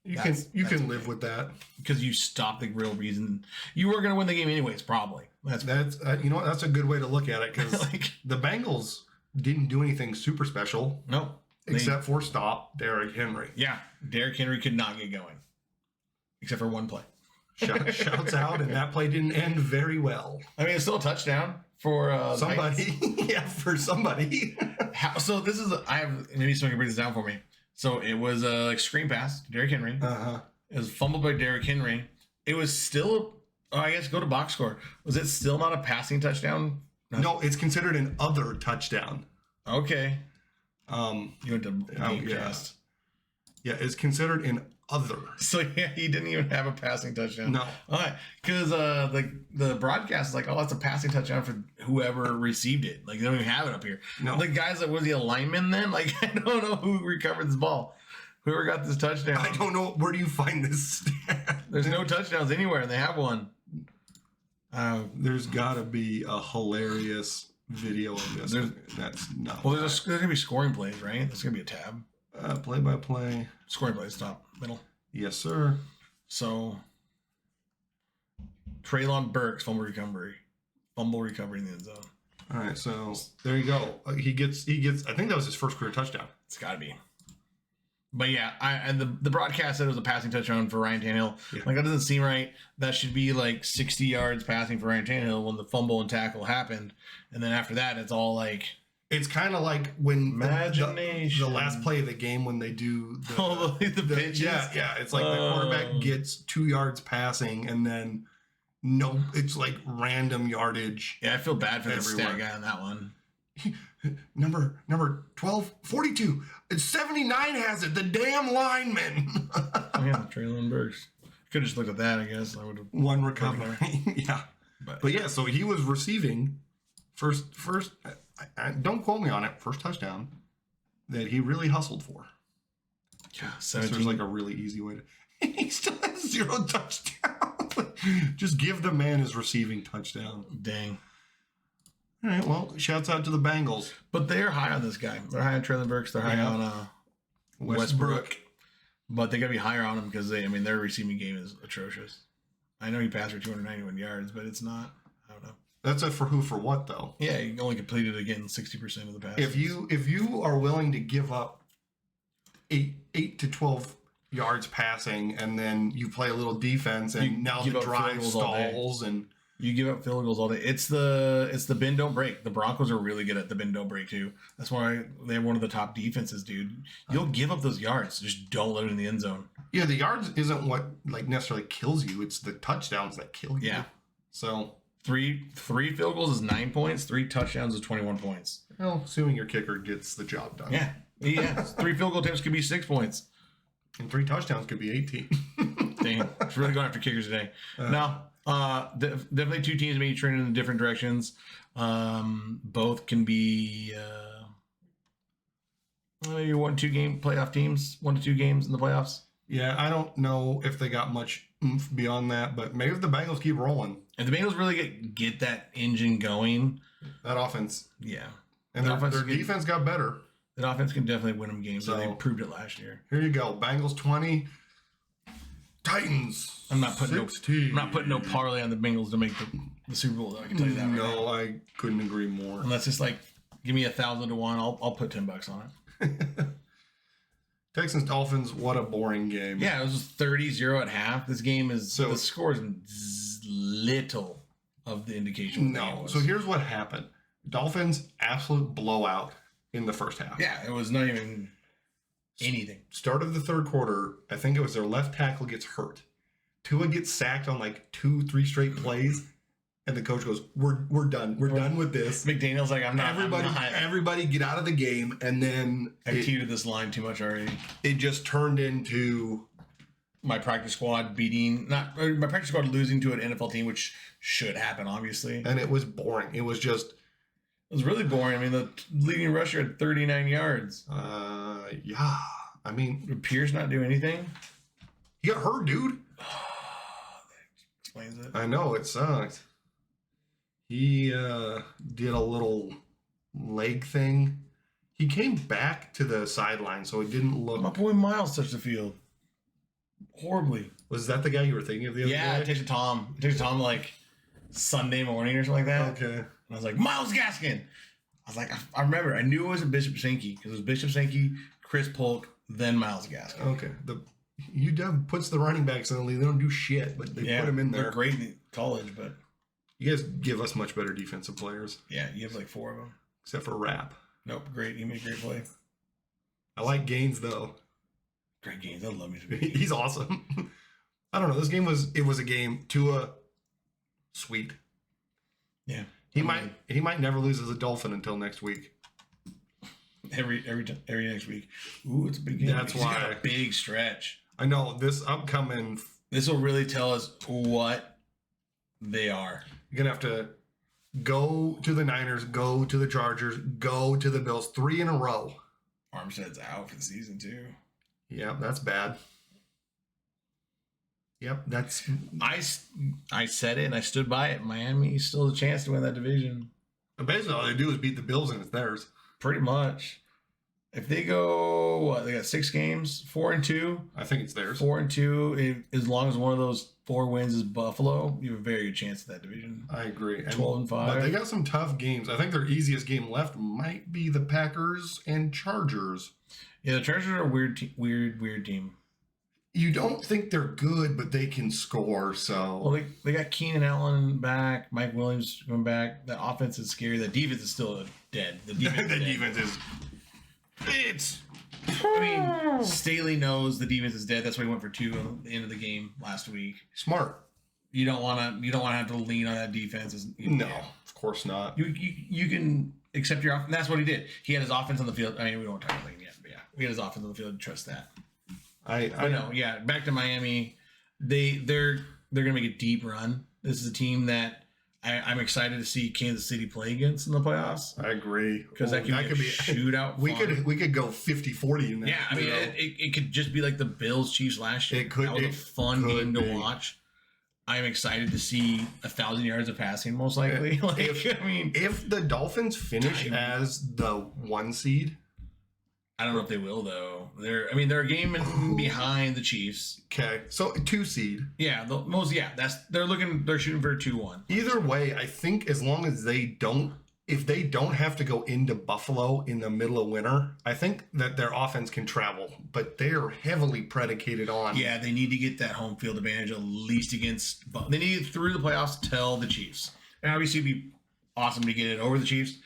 you can live with that. Because you stopped the real reason. You were going to win the game anyways, probably. That's you know what? That's a good way to look at it because the Bengals didn't do anything super special. Nope. Except for stop Derrick Henry. Yeah, Derrick Henry could not get going. Except for one play. Shouts out, and that play didn't end very well. I mean, it's still a touchdown for somebody. Yeah, for somebody. So this is, I have, maybe someone can break this down for me. So it was a screen pass to Derrick Henry. It was fumbled by Derrick Henry. It was still, I guess, go to box score. Was it still not a passing touchdown? No, it's considered an other touchdown. Okay. You went to Gamecast. Yeah, it's considered an other. So yeah, he didn't even have a passing touchdown. No. All right, because the broadcast is like, oh, that's a passing touchdown for whoever received it. Like they don't even have it up here. No. The guys that was the lineman then, like I don't know who recovered this ball. Whoever got this touchdown. I don't know. Where do you find this stat? There's no touchdowns anywhere, and they have one. There's got to be a hilarious video of this. That's not. Well, there's gonna be scoring plays, right? There's gonna be a tab. Play by play. Scoring plays, top, middle. Yes, sir. So, Treylon Burks fumble recovery in the end zone. All right, so there you go. He gets. I think that was his first career touchdown. It's got to be. But yeah, and the broadcast said it was a passing touchdown for Ryan Tannehill. Yeah. Like that doesn't seem right. That should be like 60 yards passing for Ryan Tannehill when the fumble and tackle happened, and then after that, it's all like. It's kind of like when imagination. The last play of the game when they do the pitches. Yeah. It's like the quarterback gets 2 yards passing, and then it's like random yardage. Yeah, I feel bad for the stat guy on that one. Number 1242. It's 79 has it. The damn lineman. Yeah, Treylon Burks. Could have just looked at that, I guess. I would have one recovery. Yeah. But yeah, so he was receiving first don't quote me on it, first touchdown that he really hustled for. Yeah, so there's like a really easy way to he still has 0 touchdowns. Just give the man his receiving touchdown. Dang. All right, well, shouts out to the Bengals. But they're high on this guy. They're high on Treylon Burks. They're high on Westbrook. But they got to be higher on him because their receiving game is atrocious. I know he passed for 291 yards, but it's not. I don't know. That's a for who for what though. Yeah, you only completed again 60% of the passes. If you are willing to give up 8 to 12 yards passing, and then you play a little defense, and now the drive stalls, and you give up field goals all day. It's the bend don't break. The Broncos are really good at the bend don't break too. That's why they have one of the top defenses, dude. You'll give up those yards, just don't let it in the end zone. Yeah, the yards isn't what like necessarily kills you. It's the touchdowns that kill you. Yeah. So three field goals is 9 points. 3 touchdowns is 21 points. Well, assuming your kicker gets the job done. Yeah. 3 field goal attempts could be 6 points. And 3 touchdowns could be 18. Dang, it's really going after kickers today. Definitely 2 teams maybe trending in different directions. Both can be maybe 1-2 game playoff teams, 1 to 2 games in the playoffs. Yeah, I don't know if they got much oomph beyond that, but maybe if the Bengals keep rolling. If the Bengals really get that engine going, that offense, yeah, and their defense got better. That offense can definitely win them games. So they proved it last year. Here you go, Bengals 20, Titans. I'm not putting no parlay on the Bengals to make the Super Bowl. I can tell you that. No, I couldn't agree more. Unless it's like, give me 1,000 to 1, I'll put $10 on it. Texans Dolphins, what a boring game. Yeah, it was 30-0 at half. This game is the score is little of the indication. No. So here's what happened. Dolphins absolute blowout in the first half. Yeah, it was not even anything. Start of the third quarter, I think it was their left tackle gets hurt. Tua gets sacked on like 2-3 straight plays. And the coach goes, "We're done. We're done with this." McDaniel's like, "I'm not." Everybody, get out of the game. And then I teetered this line too much already. It just turned into my practice squad losing to an NFL team, which should happen, obviously. And it was boring. It was really boring. I mean, the leading rusher had 39 yards. Yeah. I mean, did Pierce not do anything? He got hurt, dude. That explains it. I know it sucked. He did a little leg thing. He came back to the sideline, so it didn't look. My boy Miles touched the field horribly. Was that the guy you were thinking of the other day? Yeah, I texted Tom. Like Sunday morning or something like that. Okay. And I was like, Miles Gaskin. I was like, I remember. I knew it was a Bishop Sankey because it was Bishop Sankey, Chris Polk, then Miles Gaskin. Okay. The UW puts the running backs in the league. They don't do shit, but they put them in there. They're great in college, but you guys give us much better defensive players. Yeah, you have like 4 of them. Except for Rapp. Nope, great. He made a great play. I like Gaines, though. Great Gaines. I love me to be. He's awesome. I don't know. This game was a game. Tua, sweet. Yeah. He might never lose as a Dolphin until next week. Every next week. Ooh, it's a big game. That's why. He's got a big stretch. I know. This upcoming. This will really tell us what they are. You're going to have to go to the Niners, go to the Chargers, go to the Bills 3 in a row. Armstead's out for the season, too. Yeah, that's bad. Yep, that's... I said it and I stood by it. Miami still has a chance to win that division. Basically, all they do is beat the Bills and it's theirs. Pretty much. If they go, they got 6 games, 4-2. I think it's theirs. 4-2. As long as one of those 4 wins is Buffalo, you have a very good chance at that division. I agree. 12-5. But they got some tough games. I think their easiest game left might be the Packers and Chargers. Yeah, the Chargers are a weird team. You don't think they're good, but they can score. So well, they got Keenan Allen back, Mike Williams coming back. The offense is scary. The defense is still dead. The defense is. I mean, Staley knows the defense is dead. That's why he went for 2 at the end of the game last week. Smart. You don't want to have to lean on that defense. No, of course not. You can accept your offense. That's what he did. He had his offense on the field. I mean, we don't talk about it yet, but yeah, we had his offense on the field. Trust that. I know. Yeah, back to Miami. They're gonna make a deep run. This is a team that I'm excited to see Kansas City play against in the playoffs. I agree. Because that could be a shootout. We could go 50-40 in that. Yeah, I mean, it could just be like the Bills-Chiefs last year. It could. That was a fun game to watch. I'm excited to see 1,000 yards of passing, most likely. If the Dolphins finish as the 1 seed, I don't know if they will though. They're a game behind the Chiefs. Okay, so 2 seed. Yeah, they're shooting for a 2-1. Either way, I think as long as if they don't have to go into Buffalo in the middle of winter, I think that their offense can travel. But they are heavily predicated on. Yeah, they need to get that home field advantage at least against. They need it through the playoffs to tell the Chiefs, and obviously it'd be awesome to get it over the Chiefs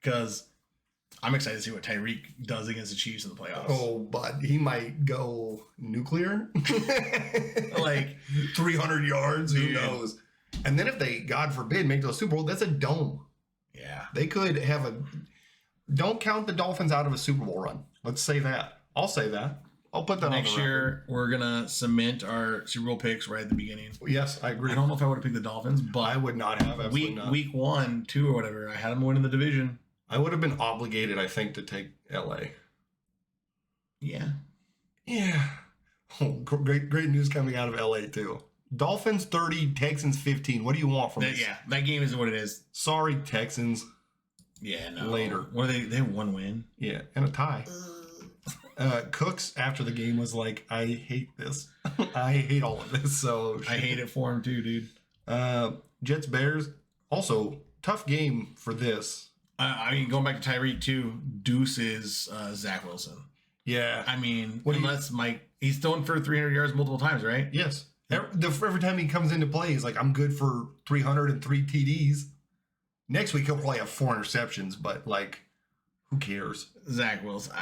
because I'm excited to see what Tyreek does against the Chiefs in the playoffs. Oh, but he might go nuclear. Like 300 yards, who knows? And then if they, God forbid, make the Super Bowl, that's a dome. Yeah. They could have don't count the Dolphins out of a Super Bowl run. Let's say that. I'll say that. I'll put that next on the year. We're going to cement our Super Bowl picks right at the beginning. Yes, I agree. I don't know if I would have picked the Dolphins, but I would not have. Week 1, 2, or whatever, I had them winning the division. I would have been obligated, I think, to take LA. Yeah. Yeah. Oh, great news coming out of LA, too. Dolphins 30, Texans 15. What do you want from us? Yeah, that game isn't what it is. Sorry, Texans. Yeah, no. Later. What are they? They have 1 win. Yeah, and a tie. Cooks, after the game, was like, I hate this. I hate all of this. So I hate it for him, too, dude. Jets, Bears. Also, tough game for this. I mean, going back to Tyreek too, Deuce is Zach Wilson. Yeah. I mean, unless Mike, he's thrown for 300 yards multiple times, right? Yes. Every time he comes into play, he's like, I'm good for 303 TDs. Next week, he'll probably have 4 interceptions, but like, who cares? Zach Wilson.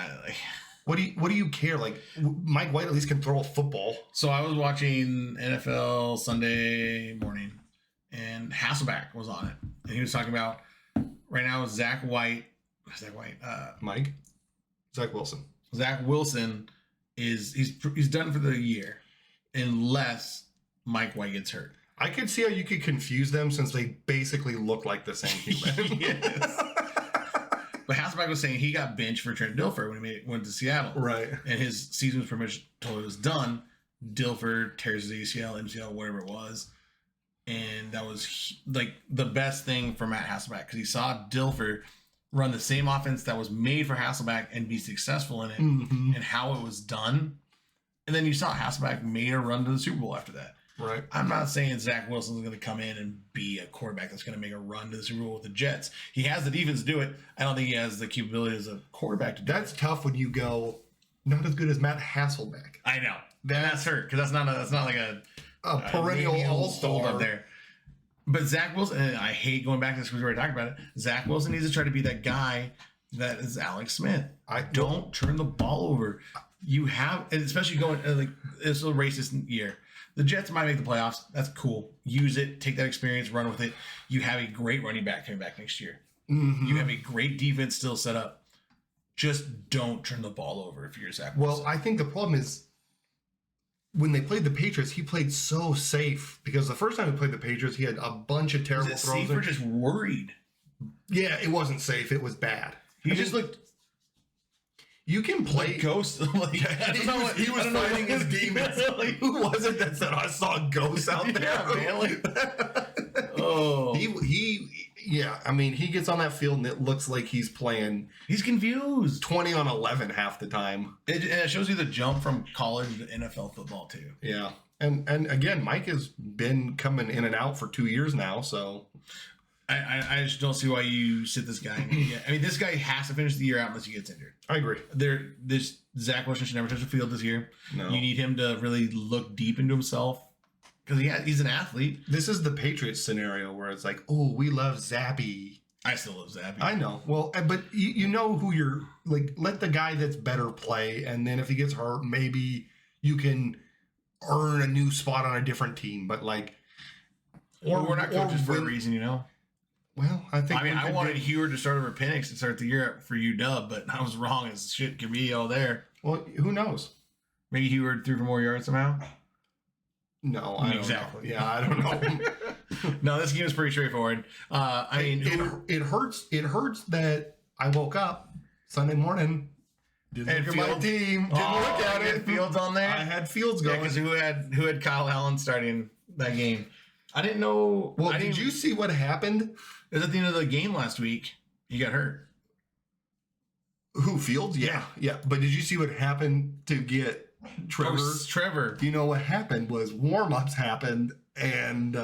What do you care? Like, Mike White at least can throw a football. So I was watching NFL Sunday morning, and Hasselbeck was on it, and he was talking about right now Zach Wilson he's done for the year unless Mike White gets hurt. I could see how you could confuse them since they basically look like the same human. Yes. But Hasselbeck was saying he got benched for Trent Dilfer when he went to Seattle. Right. And his season was pretty much totally was done. Dilfer tears his ACL, MCL, whatever it was. And that was like the best thing for Matt Hasselbeck because he saw Dilfer run the same offense that was made for Hasselbeck and be successful in it and how it was done. And then you saw Hasselbeck made a run to the Super Bowl after that. Right. I'm not saying Zach Wilson's going to come in and be a quarterback that's going to make a run to the Super Bowl with the Jets. He has the defense to do it. I don't think he has the capability as a quarterback to do That's tough when you go, not as good as Matt Hasselbeck. I know. That's hurt because that's not like a perennial all-star up there. But Zach Wilson, and I hate going back to this because we already talked about it. Zach Wilson needs to try to be that guy that is Alex Smith. I don't turn the ball over. You have, and especially going like it's a racist year. The Jets might make the playoffs. That's cool. Use it. Take that experience. Run with it. You have a great running back coming back next year. You have a great defense still set up. Just don't turn the ball over if you're Zach Wilson. Well, I think the problem is when they played the Patriots, he played so safe because the first time he played the Patriots, he had a bunch of terrible throws. Safe or just worried? Yeah, it wasn't safe. It was bad. He just looked. You can play like ghost. Like, he was fighting his demons. Like, who was it that said I saw ghosts out there? Yeah, man, like, oh, yeah. I mean, he gets on that field and it looks like he's playing. He's confused. 20 on 11 half the time. And it shows you the jump from college to NFL football too. Yeah, and again, Mike has been coming in and out for 2 years now, so. I just don't see why you sit this guy. I mean, this guy has to finish the year out unless he gets injured. I agree. This Zach Wilson should never touch the field this year. No. You need him to really look deep into himself because he's an athlete. This is the Patriots scenario where it's like, oh, we love Zappy. I still love Zappy. I know. Well, but you know who you're like. Let the guy that's better play, and then if he gets hurt, maybe you can earn a new spot on a different team. But like, or we're not coaches for a reason, you know. Well, I wanted Heward to start over Penix to start the year for UW, but I was wrong as shit could be all there. Well, who knows? Maybe Heward threw for more yards somehow? No, I don't know. Yeah, I don't know. No, this game is pretty straightforward. It hurts that I woke up Sunday morning, didn't look at my team, didn't look at it. Fields on there? I had Fields going. Because who had Kyle Allen starting that game? I didn't know. Well, did you see what happened? It was at the end of the game last week. He got hurt. Who, Fields? Yeah. But did you see what happened to get Trevor? Oh, Trevor. You know what happened was warm-ups happened, and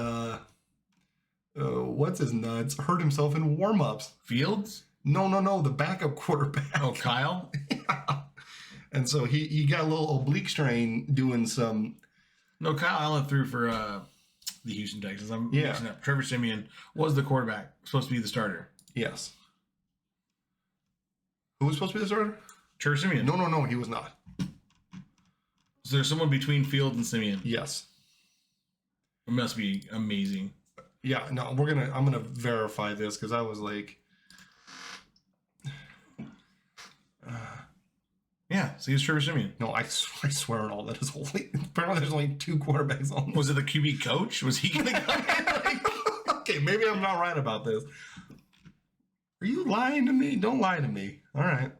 what's his nuts hurt himself in warm-ups. Fields? No, the backup quarterback. Oh, Kyle? Yeah. And so he got a little oblique strain doing some. No, Kyle Allen threw for the Houston Texans. I'm mixing up. Trevor Siemian was the quarterback, supposed to be the starter. Yes. Who was supposed to be the starter? Trevor Siemian. No, he was not. So there's someone between Fields and Siemian. Yes. It must be amazing. Yeah, no, I'm gonna verify this because I was like, yeah. So he was Trevor Siemian. no, I swear on all that is holy. Apparently, there's only 2 quarterbacks on. Was it the QB coach? Was he gonna come in? Okay, maybe I'm not right about this. Are you lying to me? Don't lie to me. All right.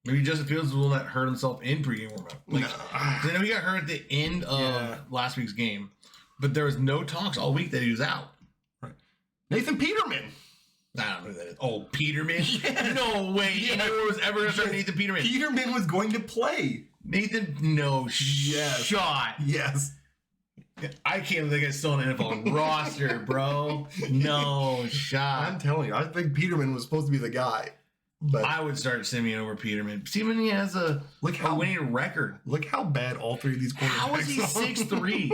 Maybe Justin Fields was the one that hurt himself in pregame warm-up. Like, I know he got hurt at the end of last week's game, but there was no talks all week that he was out. Right. Nathan Peterman. I don't know who that is. Oh, Peterman? Yes. No way anyone was ever going to start Nathan Peterman. Peterman was going to play. Nathan, no shot. Yes. I can't think it's still on the NFL roster, bro. No shot. I'm telling you, I think Peterman was supposed to be the guy. But I would start Simeon over Peterman. Simeon has a winning record. Look how bad all 3 of these quarterbacks How is he 6'3"?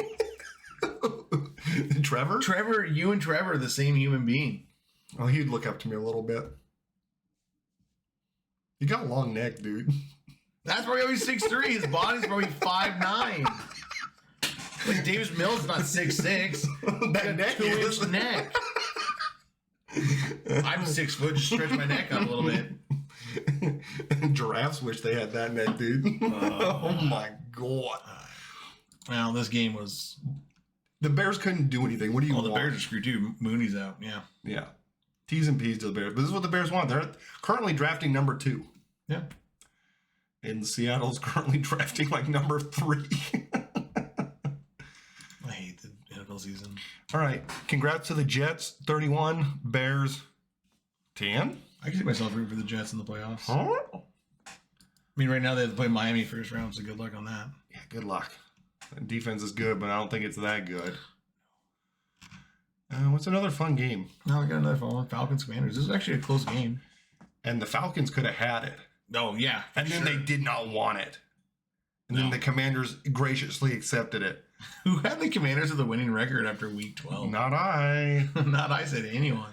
Trevor? Trevor, you and Trevor are the same human being. Oh, he'd look up to me a little bit. You got a long neck, dude. That's probably he's 6'3". His body's probably 5'9". Like Davis Mills is not 6'6". That neck 2-inch neck. I'm 6 foot, just stretch my neck out a little bit. Giraffes wish they had that neck, dude. Oh my god. Well, this game was. The Bears couldn't do anything. What do you want? The Bears are screwed too. Mooney's out. Yeah. Yeah. T's and P's to the Bears. But this is what the Bears want. They're currently drafting number 2. Yeah. And Seattle's currently drafting like number 3. I hate the NFL season. All right. Congrats to the Jets. 31. Bears 10. I can see myself rooting for the Jets in the playoffs. Huh? I mean, right now they have to play Miami first round, so good luck on that. Yeah, good luck. Defense is good, but I don't think it's that good. What's another fun game? No, I got another fun one. Falcons Commanders. This is actually a close game. And the Falcons could have had it. Oh, yeah. And then they did not want it. And then the Commanders graciously accepted it. Who had the Commanders with the winning record after week 12? Not I. Not I said anyone.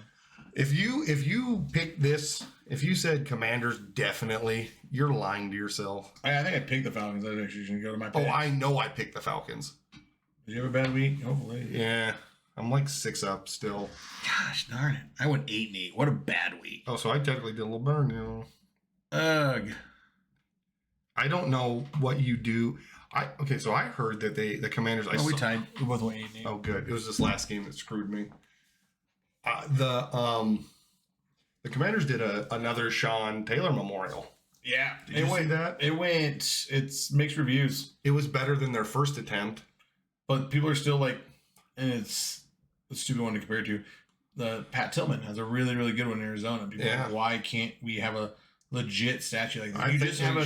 If you picked this, if you said Commanders definitely, you're lying to yourself. I think I picked the Falcons. I was actually going to go to my pick. Oh, I know I picked the Falcons. Did you have a bad week? Hopefully. Yeah. I'm like 6 up still. Gosh darn it. I went 8-8. What a bad week. Oh, so I technically did a little better now. Ugh. I don't know what you do. So I heard that the Commanders. We tied. We both went 8-8. Oh, good. It was this last game that screwed me. The Commanders did another Sean Taylor memorial. Yeah. Did you see that? It's mixed reviews. It was better than their first attempt. But people are still like, and it's a stupid one to compare to. The Pat Tillman has a really, really good one in Arizona. People are like, why can't we have a legit statue like that? You just have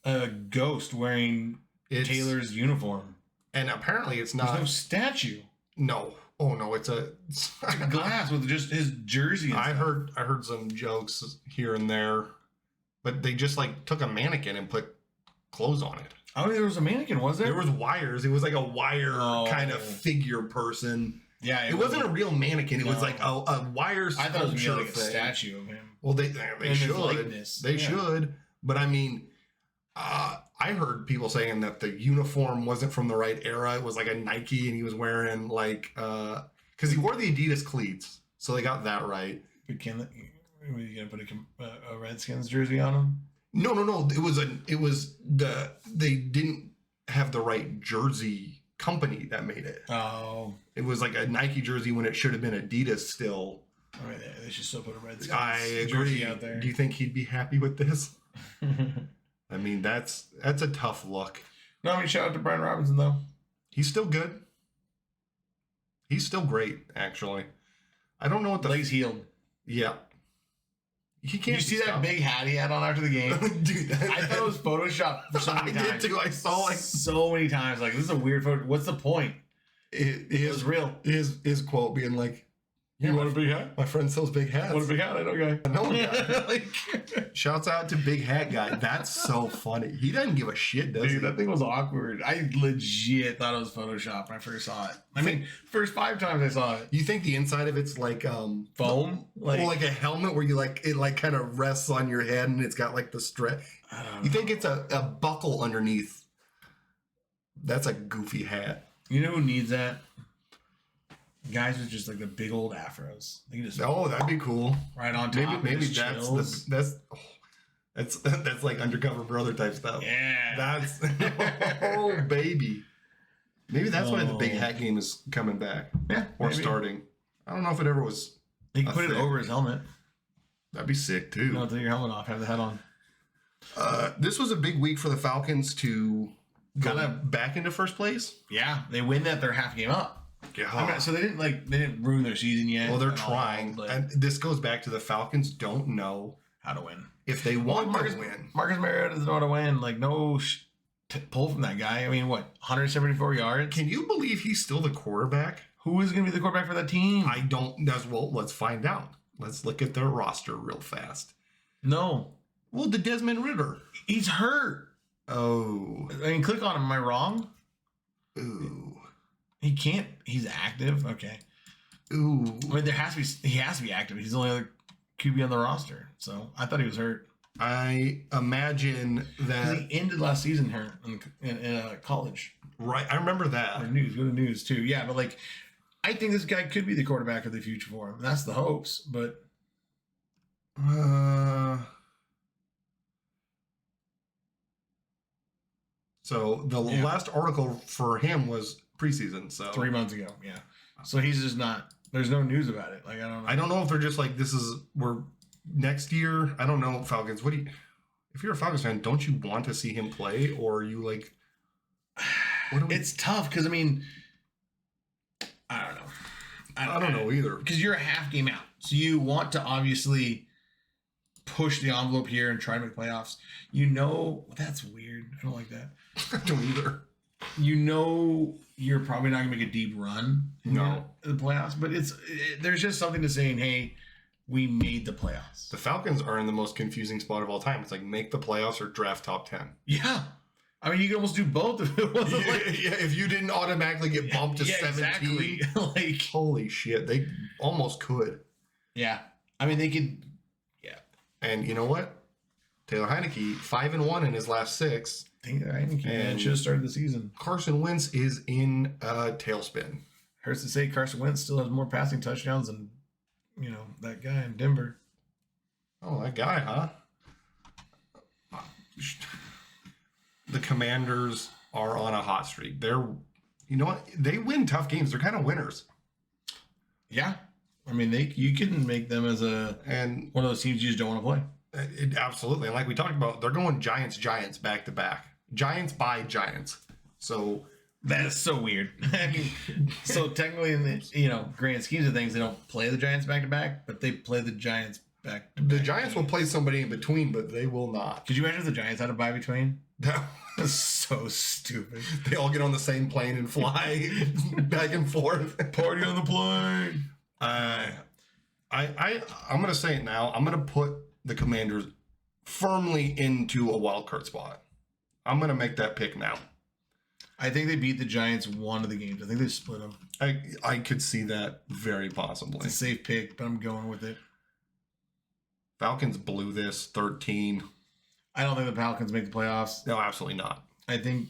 a ghost wearing Taylor's uniform. And apparently it's not. There's no statue. No. Oh no, it's a glass with just his jersey. And I heard some jokes here and there, but they just like took a mannequin and put clothes on it. I don't think there was a mannequin, was there? There was wires. It was like a wire kind of figure person. Yeah, it wasn't a real mannequin. It was like a wire sculpture. I thought it was like a statue of him. Well, they should. They should. But I mean, I heard people saying that the uniform wasn't from the right era. It was like a Nike, and he was wearing like because he wore the Adidas cleats, so they got that right. But were you gonna put a Redskins jersey on him? No. They didn't have the right jersey company that made it. Oh. It was like a Nike jersey when it should have been Adidas still. All right, they should still put a Redskins jersey out there. Do you think he'd be happy with this? I mean, that's a tough look. No, I mean, shout out to Brian Robinson, though. He's still good. He's still great, actually. I don't know what the... Legs healed. Yeah. He can't. Did you see that big hat he had on after the game? Dude, I thought it was Photoshopped for so many times. I did too. I saw like so many times. Like, this is a weird photo. What's the point? It was real. His quote being like, "You want a big hat? My friend sells big hats. Want a big hat? I know guy. I know guy." Like, shouts out to Big Hat Guy. That's so funny. He doesn't give a shit, does he? That thing was awkward. I legit thought it was Photoshop when I first saw it. I mean, first 5 times I saw it. You think the inside of it's like foam, like a helmet where you like it like kind of rests on your head and it's got like the strap. You think it's a buckle underneath? That's a goofy hat. You know who needs that? Guys with just like the big old afros. They can just that'd be cool. Right on top. Maybe that's like Undercover Brother type stuff. Yeah. That's oh baby. Maybe that's why the big hat game is coming back. Yeah. Or starting. I don't know if it ever was. He can put it over his helmet. That'd be sick too. No, take your helmet off. Have the hat on. This was a big week for the Falcons to go back into first place. Yeah, they win that. They're half game up. Yeah. So they didn't ruin their season yet. Well, they're trying, and this goes back to the Falcons don't know how to win. If they want to win, Marcus Mariota doesn't know how to win. Like no pull from that guy. I mean, what 174 yards? Can you believe he's still the quarterback? Who is going to be the quarterback for that team? I don't. Let's find out. Let's look at their roster real fast. No. Well, the Desmond Ritter. He's hurt. Oh. I mean, click on him. Am I wrong? Ooh. He can't. He's active. Okay. Ooh. I mean, he has to be active. He's the only other QB on the roster. So I thought he was hurt. I imagine that he ended last season hurt in college. Right. I remember that. Or news. Go to news too. Yeah, but like, I think this guy could be the quarterback of the future for him. That's the hopes, but. So the last article for him was preseason. So 3 months ago. Yeah. So he's just not. There's no news about it. Like I don't know if they're just like we're next year. I don't know Falcons. If you're a Falcons fan, don't you want to see him play, or are you like? It's tough because I mean, I don't know. I don't know either. Because you're a half game out, so you want to obviously push the envelope here and try to make playoffs. You know, that's weird. I don't like that. I don't either. You know, you're probably not gonna make a deep run in the playoffs, but there's just something to saying, hey, we made the playoffs. The Falcons are in the most confusing spot of all time. It's like make the playoffs or draft top 10. Yeah. I mean, you could almost do both if it wasn't if you didn't automatically get bumped to 17. Exactly. Like, holy shit, they almost could. Yeah. I mean, they could. Yeah. And you know what? Taylor Heineke, 5-1 in his last 6. And should have started the season. Carson Wentz is in a tailspin. Hurts to say Carson Wentz still has more passing touchdowns than, that guy in Denver. Oh, that guy, huh? The Commanders are on a hot streak. You know what? They win tough games. They're kind of winners. Yeah. I mean, you can make them as one of those teams you just don't want to play. Absolutely. And like we talked about, they're going Giants back to back. Giants by Giants. So that's so weird. I mean, so technically in the grand schemes of things, they don't play the Giants back to back, but they play the Giants back to back. The Giants will play somebody in between, but they will not. Could you imagine if the Giants had a bye between? That's so stupid. They all get on the same plane and fly back and forth. Party on the plane. I'm gonna say it now. I'm gonna put the Commanders firmly into a wild card spot. I'm gonna make that pick now. I think they beat the Giants one of the games. I think they split them. I could see that very possibly. It's a safe pick, but I'm going with it. Falcons blew this 13. I don't think the Falcons make the playoffs. No, absolutely not. I mean,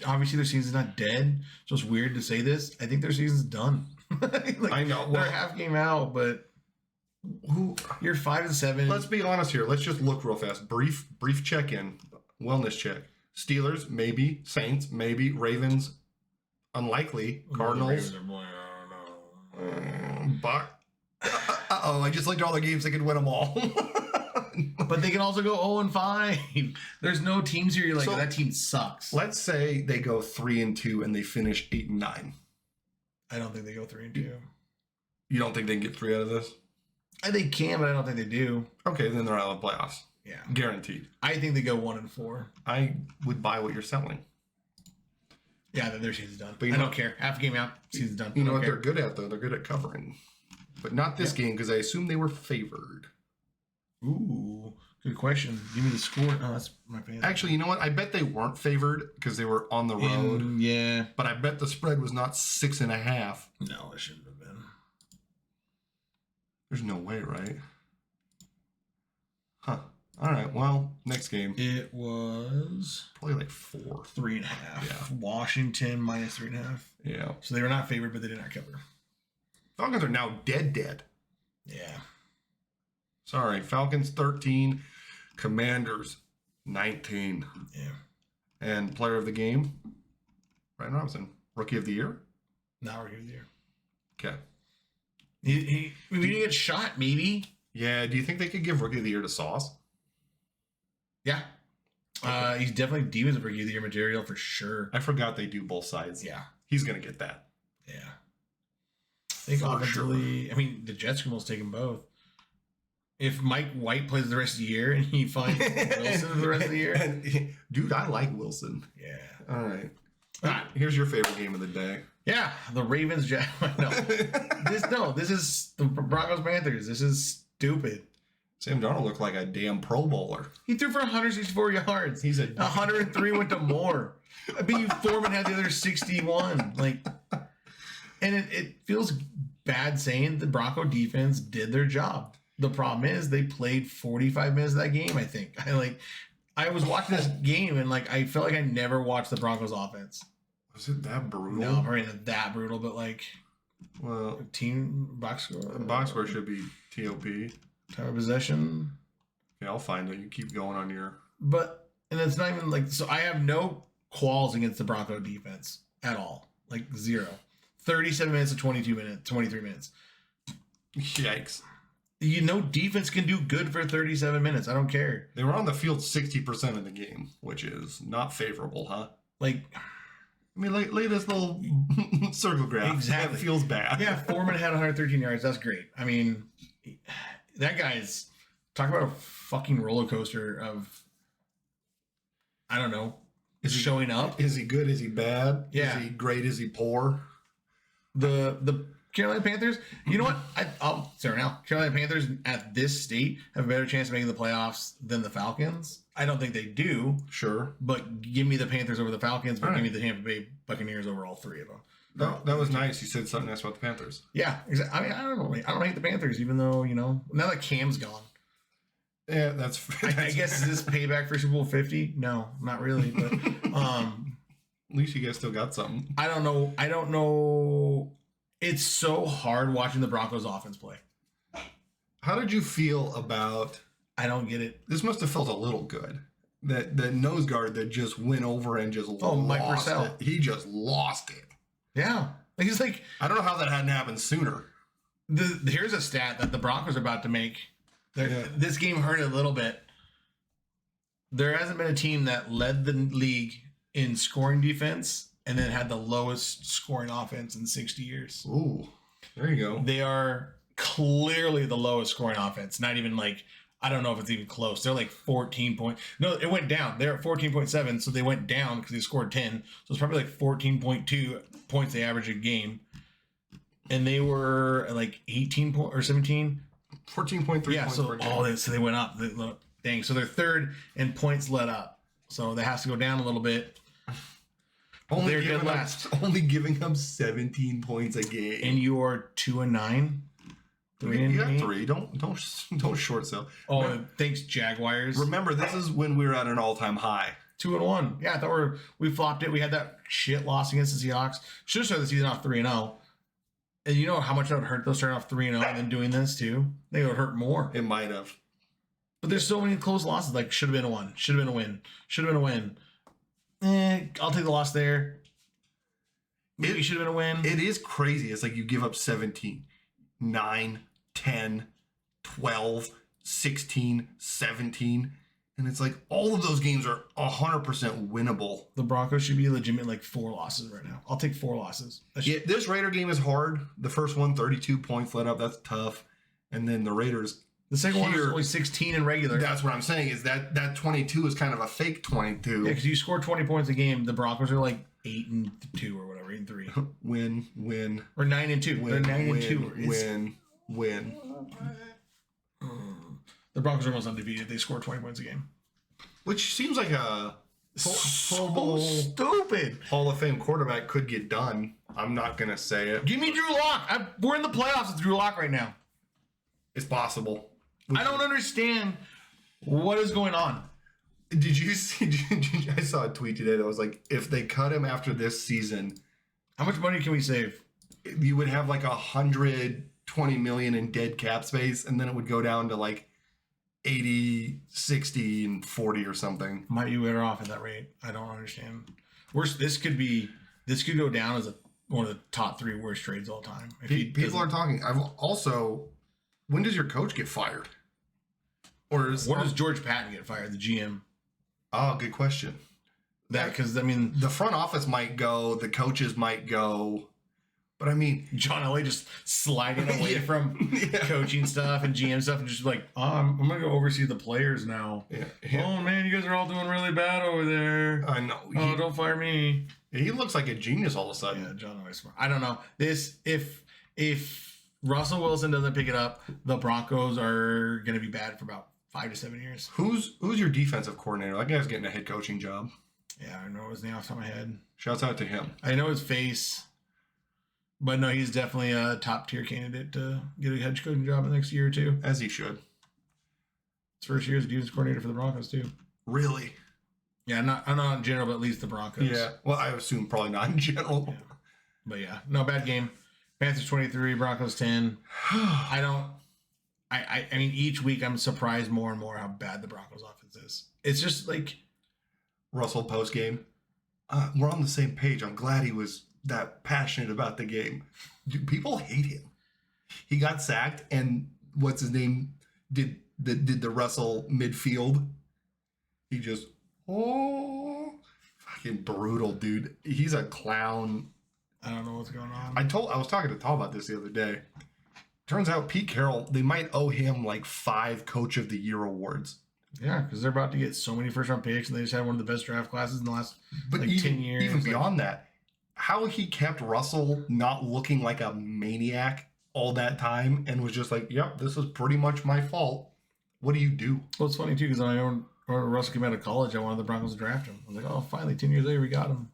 obviously their season's not dead, so it's weird to say this. I think their season's done. I know. They're half game out, but you're 5-7. Let's be honest here. Let's just look real fast. Brief check-in. Wellness check. Steelers, maybe. Saints, maybe. Ravens, unlikely. Cardinals. Buck. I just looked at all the games. They could win them all. But they can also go 0-5. There's no teams here you're like, that team sucks. Let's say they go 3-2 and they finish 8-9. I don't think they go 3-2. You don't think they can get 3 out of this? I think can, but I don't think they do. Okay, then they're out of the playoffs. Yeah. Guaranteed. I think they go 1-4. I would buy what you're selling. Yeah, their season's done. But I don't care. Half a game out, season's done. You know what they're good at, though? They're good at covering. But not this game, because I assume they were favored. Ooh, good question. Give me the score. Oh, that's my fan. Actually, you know what? I bet they weren't favored because they were on the road. Yeah. But I bet the spread was not 6.5. No, it shouldn't have been. There's no way, right? Huh. All right. Well, next game. It was probably like 4. 3.5. Yeah. Washington minus 3.5. Yeah. So they were not favored, but they did not cover. Falcons are now dead. Yeah. Sorry. Falcons 13. Commanders 19. Yeah. And player of the game, Ryan Robinson. Rookie of the year? Not rookie of the year. Okay. We didn't get shot, maybe. Yeah. Do you think they could give rookie of the year to Sauce? Yeah. Okay. He's definitely Demons Rookie of the Year material for sure. I forgot they do both sides. Yeah. He's going to get that. Yeah. I think offensively, I mean, the Jets can almost take them both. If Mike White plays the rest of the year and he finds Wilson for the rest of the year. Dude, I like Wilson. Yeah. All right. Here's your favorite game of the day. Yeah. The Ravens. This is the Broncos Panthers. This is stupid. Sam Darnold looked like a damn Pro Bowler. He threw for 164 yards. He's 103 went to Moore. I bet you Foreman had the other 61. And it feels bad saying the Bronco defense did their job. The problem is they played 45 minutes of that game, I think. I was watching this game and I felt like I never watched the Broncos offense. Was it that brutal? No, probably not that brutal, but well, team box score. Box score should be TOP. Time of possession. Yeah, I'll find it. You keep going on your. And it's not even so I have no qualms against the Bronco defense at all. 0. 37 minutes to 23 minutes. Yikes. Defense can do good for 37 minutes. I don't care. They were on the field 60% of the game, which is not favorable, huh? Lay this little circle graph. Exactly. That feels bad. Yeah, Foreman had 113 yards. That's great. I mean, that guy's talk about a fucking roller coaster of, I don't know, showing up. Is he good? Is he bad? Yeah. Is he great? Is he poor? The Carolina Panthers, you know what? I'll say now, Carolina Panthers at this state have a better chance of making the playoffs than the Falcons. I don't think they do. Sure. But give me the Panthers over the Falcons, but give me the Tampa Bay Buccaneers over all three of them. That was nice. You said something nice about the Panthers. Yeah, exactly. I mean, I don't hate the Panthers, even though, now that Cam's gone. Yeah, that's I guess is this payback for Super Bowl 50? No, not really. But at least you guys still got something. I don't know. It's so hard watching the Broncos offense play. How did you feel about? I don't get it. This must have felt a little good. That nose guard that just went over and just Mike Purcell. It. He just lost it. Yeah, he's I don't know how that hadn't happened sooner. Here's a stat that the Broncos are about to make. This game hurt a little bit. There hasn't been a team that led the league in scoring defense and then had the lowest scoring offense in 60 years. Ooh, there you go. They are clearly the lowest scoring offense. Not even I don't know if it's even close. They're 14 points. No, it went down. They're at 14.7, so they went down because they scored 10. So it's probably 14.2 points they average a game. And they were 18 or 17. 14.3 yeah, points so per game. So they went up. Dang, so they're third and points let up. So that has to go down a little bit. Only giving up 17 points a game. And you are 2-9. You got 3. Don't short sell. Oh, thanks, Jaguars. Remember, this is when we were at an all-time high. 2-1. Yeah, I thought we flopped it. We had that shit loss against the Seahawks. Should have started the season off 3-0. And you know how much that would hurt those starting off 3-0 and then doing this too? They would hurt more. It might have. But there's so many close losses. Should have been a 1. Should have been a win. Should have been a win. I'll take the loss there. Maybe should have been a win. It is crazy. It's you give up 17, 9, 10, 12, 16, 17. And it's all of those games are 100% winnable. The Broncos should be legitimate 4 losses right now. I'll take 4 losses. This Raider game is hard. The first one, 32 points let up. That's tough. and then the Raiders. The second one was only 16 in regular. That's what I'm saying, is that 22 is kind of a fake 22. Yeah, because you score 20 points a game. The Broncos are like 8-2 or whatever, 8-3. Win. Or 9-2. They're 9-2. Win. The Broncos are almost undefeated. They score 20 points a game. Which seems like a so stupid. Hall of Fame quarterback could get done. I'm not going to say it. Give me Drew Lock. We're in the playoffs with Drew Lock right now. It's possible. I don't understand what is going on. Did you see? I saw a tweet today that was like, if they cut him after this season, how much money can we save? You would have like $120 million in dead cap space, and then it would go down to like 80, 60, and 40 or something. Might be better off at that rate. I don't understand. This could go down as one of the top 3 worst trades all time. People are talking. When does your coach get fired? When does George Patton get fired? The GM. Oh, good question. Because I mean, the front office might go, the coaches might go, but I mean, John Elway just sliding away from coaching stuff and GM stuff, and just like, I'm gonna go oversee the players now. Yeah. Oh man, you guys are all doing really bad over there. I know. Don't fire me. He looks like a genius all of a sudden. Yeah, John Elway's smart. I don't know. If Russell Wilson doesn't pick it up, the Broncos are gonna be bad for about 5 to 7 years. Who's your defensive coordinator? That guy's getting a head coaching job. Yeah, I know his name off the top of my head. Shouts out to him. I know his face, but no, he's definitely a top tier candidate to get a head coaching job in the next year or 2. As he should. His first year as a defense coordinator for the Broncos too. Really? Yeah, not in general, but at least the Broncos. Yeah. Well, I assume probably not in general. Yeah. But yeah, no, bad game. Panthers 23, Broncos 10. I mean, each week I'm surprised more and more how bad the Broncos offense is. It's just like Russell post game. We're on the same page. I'm glad he was that passionate about the game. Dude, people hate him. He got sacked, and what's his name did the Russell midfield. He just fucking brutal, dude. He's a clown. I don't know what's going on. I was talking to Tom about this the other day. Turns out Pete Carroll, they might owe him like 5 Coach of the Year awards. Yeah, because they're about to get so many first round picks, and they just had one of the best draft classes in the last 10 years. Even beyond that, how he kept Russell not looking like a maniac all that time and was just like, yep, this is pretty much my fault. What do you do? Well, it's funny too, because when Russell came out of college, I wanted the Broncos to draft him. I was like, oh, finally, 10 years later, we got him.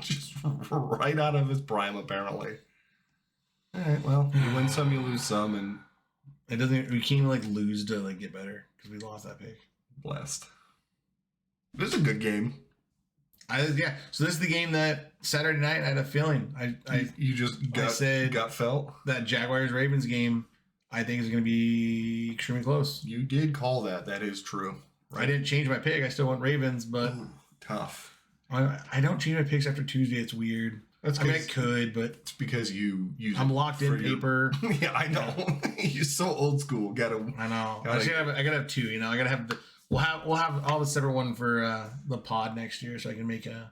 Just right out of his prime, apparently. All right, well, you win some, you lose some, and we can't even like lose to like get better because we lost that pick. Blessed. This is a good game. So this is the game that Saturday night I had a feeling. You just gut felt that Jaguars Ravens game. I think is going to be extremely close. You did call that. That is true. Right? I didn't change my pick. I still went Ravens, but tough. I don't change my picks after Tuesday. It's weird. I could, but it's because I'm locked in paper. Yeah, I know. You're so old school. I know. I gotta have 2. You know, I gotta have We'll have all the separate one for the pod next year, so I can make a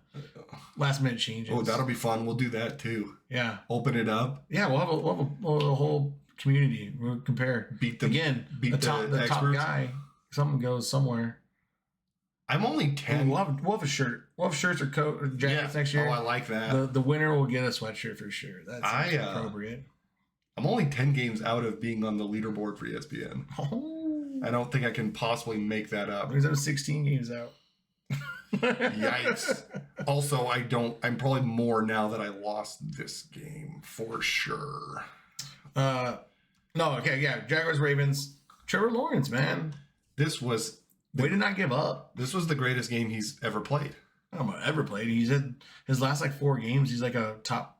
last minute changes. Oh, that'll be fun. We'll do that too. Yeah. Open it up. Yeah, we'll have a whole community. We'll compare. Beat the top guy. Something goes somewhere. I'm only 10. We'll have a shirt. We'll have shirts or coat or jackets next year. Oh, I like that. The winner will get a sweatshirt for sure. That's appropriate. I'm only 10 games out of being on the leaderboard for ESPN. Oh. I don't think I can possibly make that up. There's 16 games out. Yikes. Also, I'm probably more now that I lost this game for sure. No, okay, yeah. Jaguars, Ravens. Trevor Lawrence, man. Way to not give up. This was the greatest game he's ever played. I don't know about ever played. He's had his last 4 games. He's like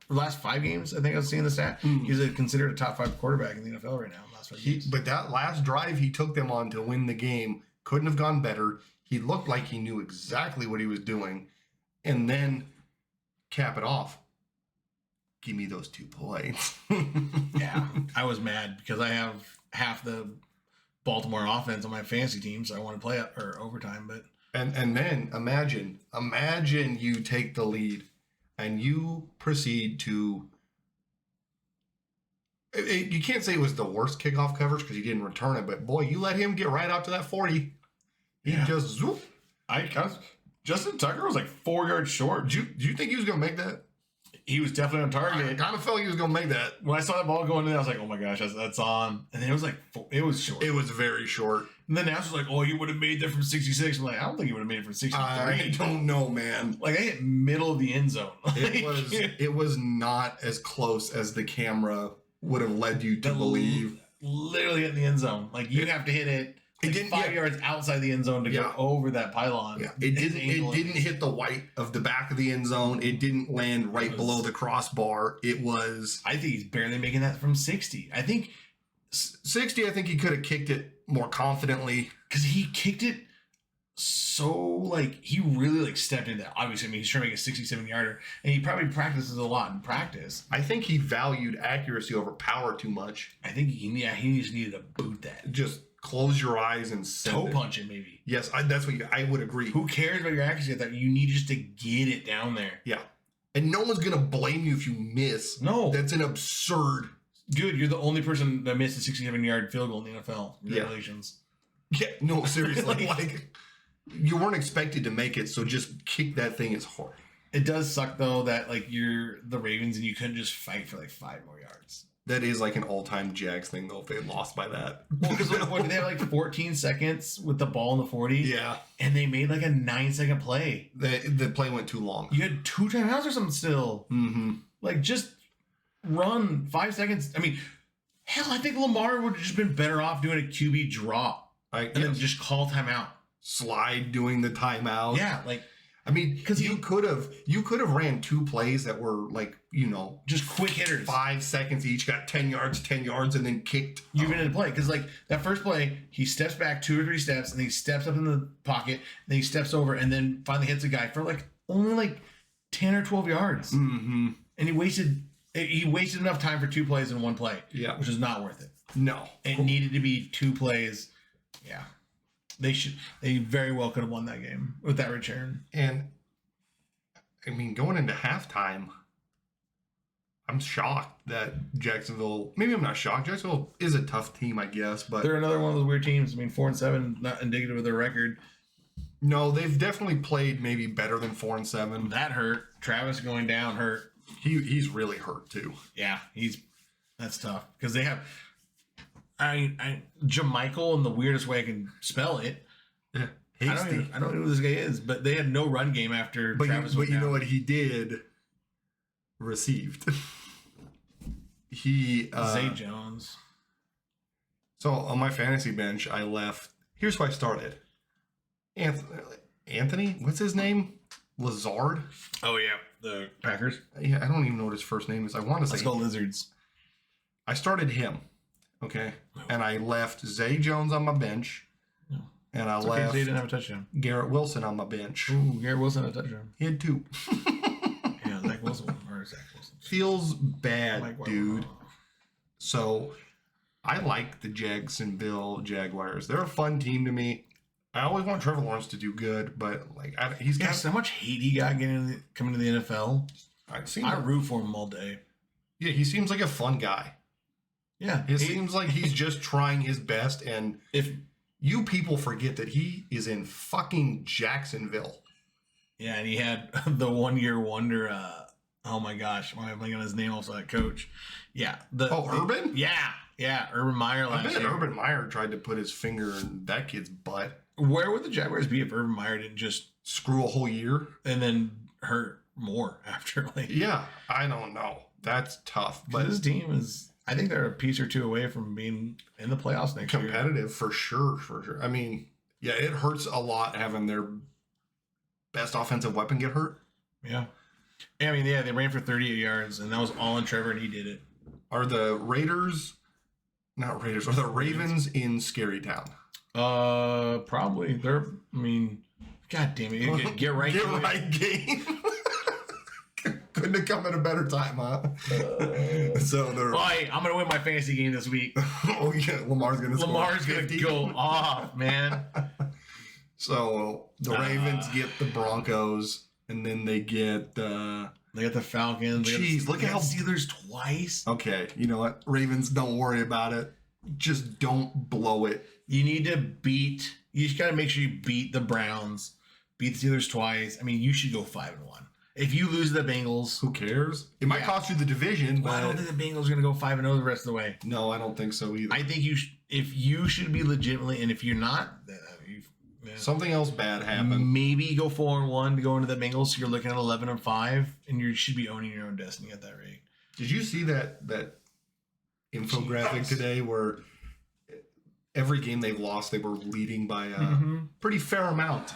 last 5 games. I think I was seeing the stat. He's considered a top 5 quarterback in the NFL right now. Last 5 games. But that last drive he took them on to win the game couldn't have gone better. He looked like he knew exactly what he was doing, and then cap it off. Give me those 2 points. Yeah, I was mad because I have half the Baltimore offense on my fantasy team, so I want to play overtime. But and then imagine you take the lead and you proceed to You can't say it was the worst kickoff coverage because he didn't return it, but boy, you let him get right out to that 40. He just zoop. Justin Tucker was like 4 yards short. Do you think he was going to make that? He was definitely on target. I kind of felt he was going to make that. When I saw that ball going in, I was like, oh my gosh, that's on. And then it was like, it was short. It was very short. And then Nash was like, oh, he would have made that from 66. I'm like, I don't think he would have made it from 63. I don't know, man. Like, I hit middle of the end zone. It was not as close as the camera would have led you to believe. Literally in the end zone. Like, you have to hit it. It didn't 5 yards outside the end zone to go over that pylon. Yeah. It didn't hit the white of the back of the end zone. It didn't land right below the crossbar. It was. I think he's barely making that from 60. I think 60. I think he could have kicked it more confidently because he kicked it so like he really like stepped into that. Obviously, I mean he's trying to make a 67 yarder, and he probably practices a lot in practice. I think he valued accuracy over power too much. I think he just needed to boot that. Just close your eyes and toe punch it, maybe. Yes, that's what I would agree. Who cares about your accuracy at that? You need just to get it down there. Yeah, and no one's gonna blame you if you miss. No, that's an absurd. Dude, you're the only person that missed a 67-yard field goal in the NFL. Congratulations. Yeah, no, seriously, like you weren't expected to make it, so just kick that thing as hard. It does suck though that like you're the Ravens and you couldn't just fight for like 5 more yards. That is like an all-time Jags thing, though, if they lost by that. Well, because they had like 14 seconds with the ball in the 40. Yeah. And they made like a 9-second play. The play went too long. You had 2 timeouts or something still. Mm-hmm. Like, just run 5 seconds. I mean, hell, I think Lamar would have just been better off doing a QB draw. And then just call timeout. Slide doing the timeout. Yeah, like. I mean, because you could have ran 2 plays that were like, just quick hitters, 5 seconds each, got 10 yards, and then kicked. You've been in the play because like that first play, he steps back 2 or 3 steps, and then he steps up in the pocket, and then he steps over, and then finally hits a guy for like only like 10 or 12 yards, and he wasted enough time for 2 plays in 1 play, which is not worth it. No, it needed to be 2 plays. Yeah. They very well could have won that game with that return. And I mean, going into halftime, I'm shocked that Jacksonville. Maybe I'm not shocked. Jacksonville is a tough team, I guess, but they're another one of those weird teams. I mean, 4-7, not indicative of their record. No, they've definitely played maybe better than 4-7. That hurt. Travis going down hurt. He's really hurt too. Yeah, that's tough because they have. Jamichael in the weirdest way I can spell it. Yeah. I don't know who this guy is, but they had no run game after Travis went down. But you know what he did? Received. Zay Jones. So on my fantasy bench, I left. Here's who I started. Anthony? What's his name? Lazard? Oh, yeah. The Packers? Yeah, I don't even know what his first name is. I want to say. Let's go Lizards. I started him. Okay. And I left Zay Jones on my bench. No. And I left. Zay didn't have a touchdown. Garrett Wilson on my bench. Ooh, Garrett Wilson had a touchdown. He had 2. Yeah, Zach Wilson. Feels bad, dude. So I like the Jacksonville Jaguars. They're a fun team to me. I always want Trevor Lawrence to do good, but like he's got so much hate he got coming to the NFL. I root for him all day. Yeah, he seems like a fun guy. Yeah, it seems like he's just trying his best. And if you people forget that he is in fucking Jacksonville. Yeah, and he had the 1-year wonder. Oh my gosh, why am I blanking on his name? Also, that coach. Yeah. Urban? Yeah. Urban Meyer last year. I bet Urban Meyer tried to put his finger in that kid's butt. Where would the Jaguars be if Urban Meyer didn't just screw a whole year and then hurt more after? Yeah, I don't know. That's tough. But this team is. I think they're a piece or 2 away from being in the playoffs next year. Competitive for sure. I mean, yeah, it hurts a lot having their best offensive weapon get hurt. Yeah. I mean, yeah, they ran for 38 yards, and that was all in Trevor, and he did it. Are the Ravens in Scary Town? Probably. God damn it. Get right game. Couldn't have come at a better time, huh? I'm going to win my fantasy game this week. Oh, yeah. Lamar's going to go off, man. So the Ravens get the Broncos, and then they get They got the Falcons. Jeez, look at how Steelers twice. Okay, you know what? Ravens, don't worry about it. Just don't blow it. You need to beat. You just got to make sure you beat the Browns, beat the Steelers twice. I mean, you should go 5-1. If you lose the Bengals, who cares? It might cost you the division, but I don't think the Bengals are going to go 5-0 the rest of the way. No, I don't think so either. I think if you should be legitimately, and if you're not, something else bad happened. Maybe go 4-1 to go into the Bengals. So you're looking at 11-5, and you should be owning your own destiny at that rate. Did you see that infographic today where every game they've lost, they were leading by a pretty fair amount?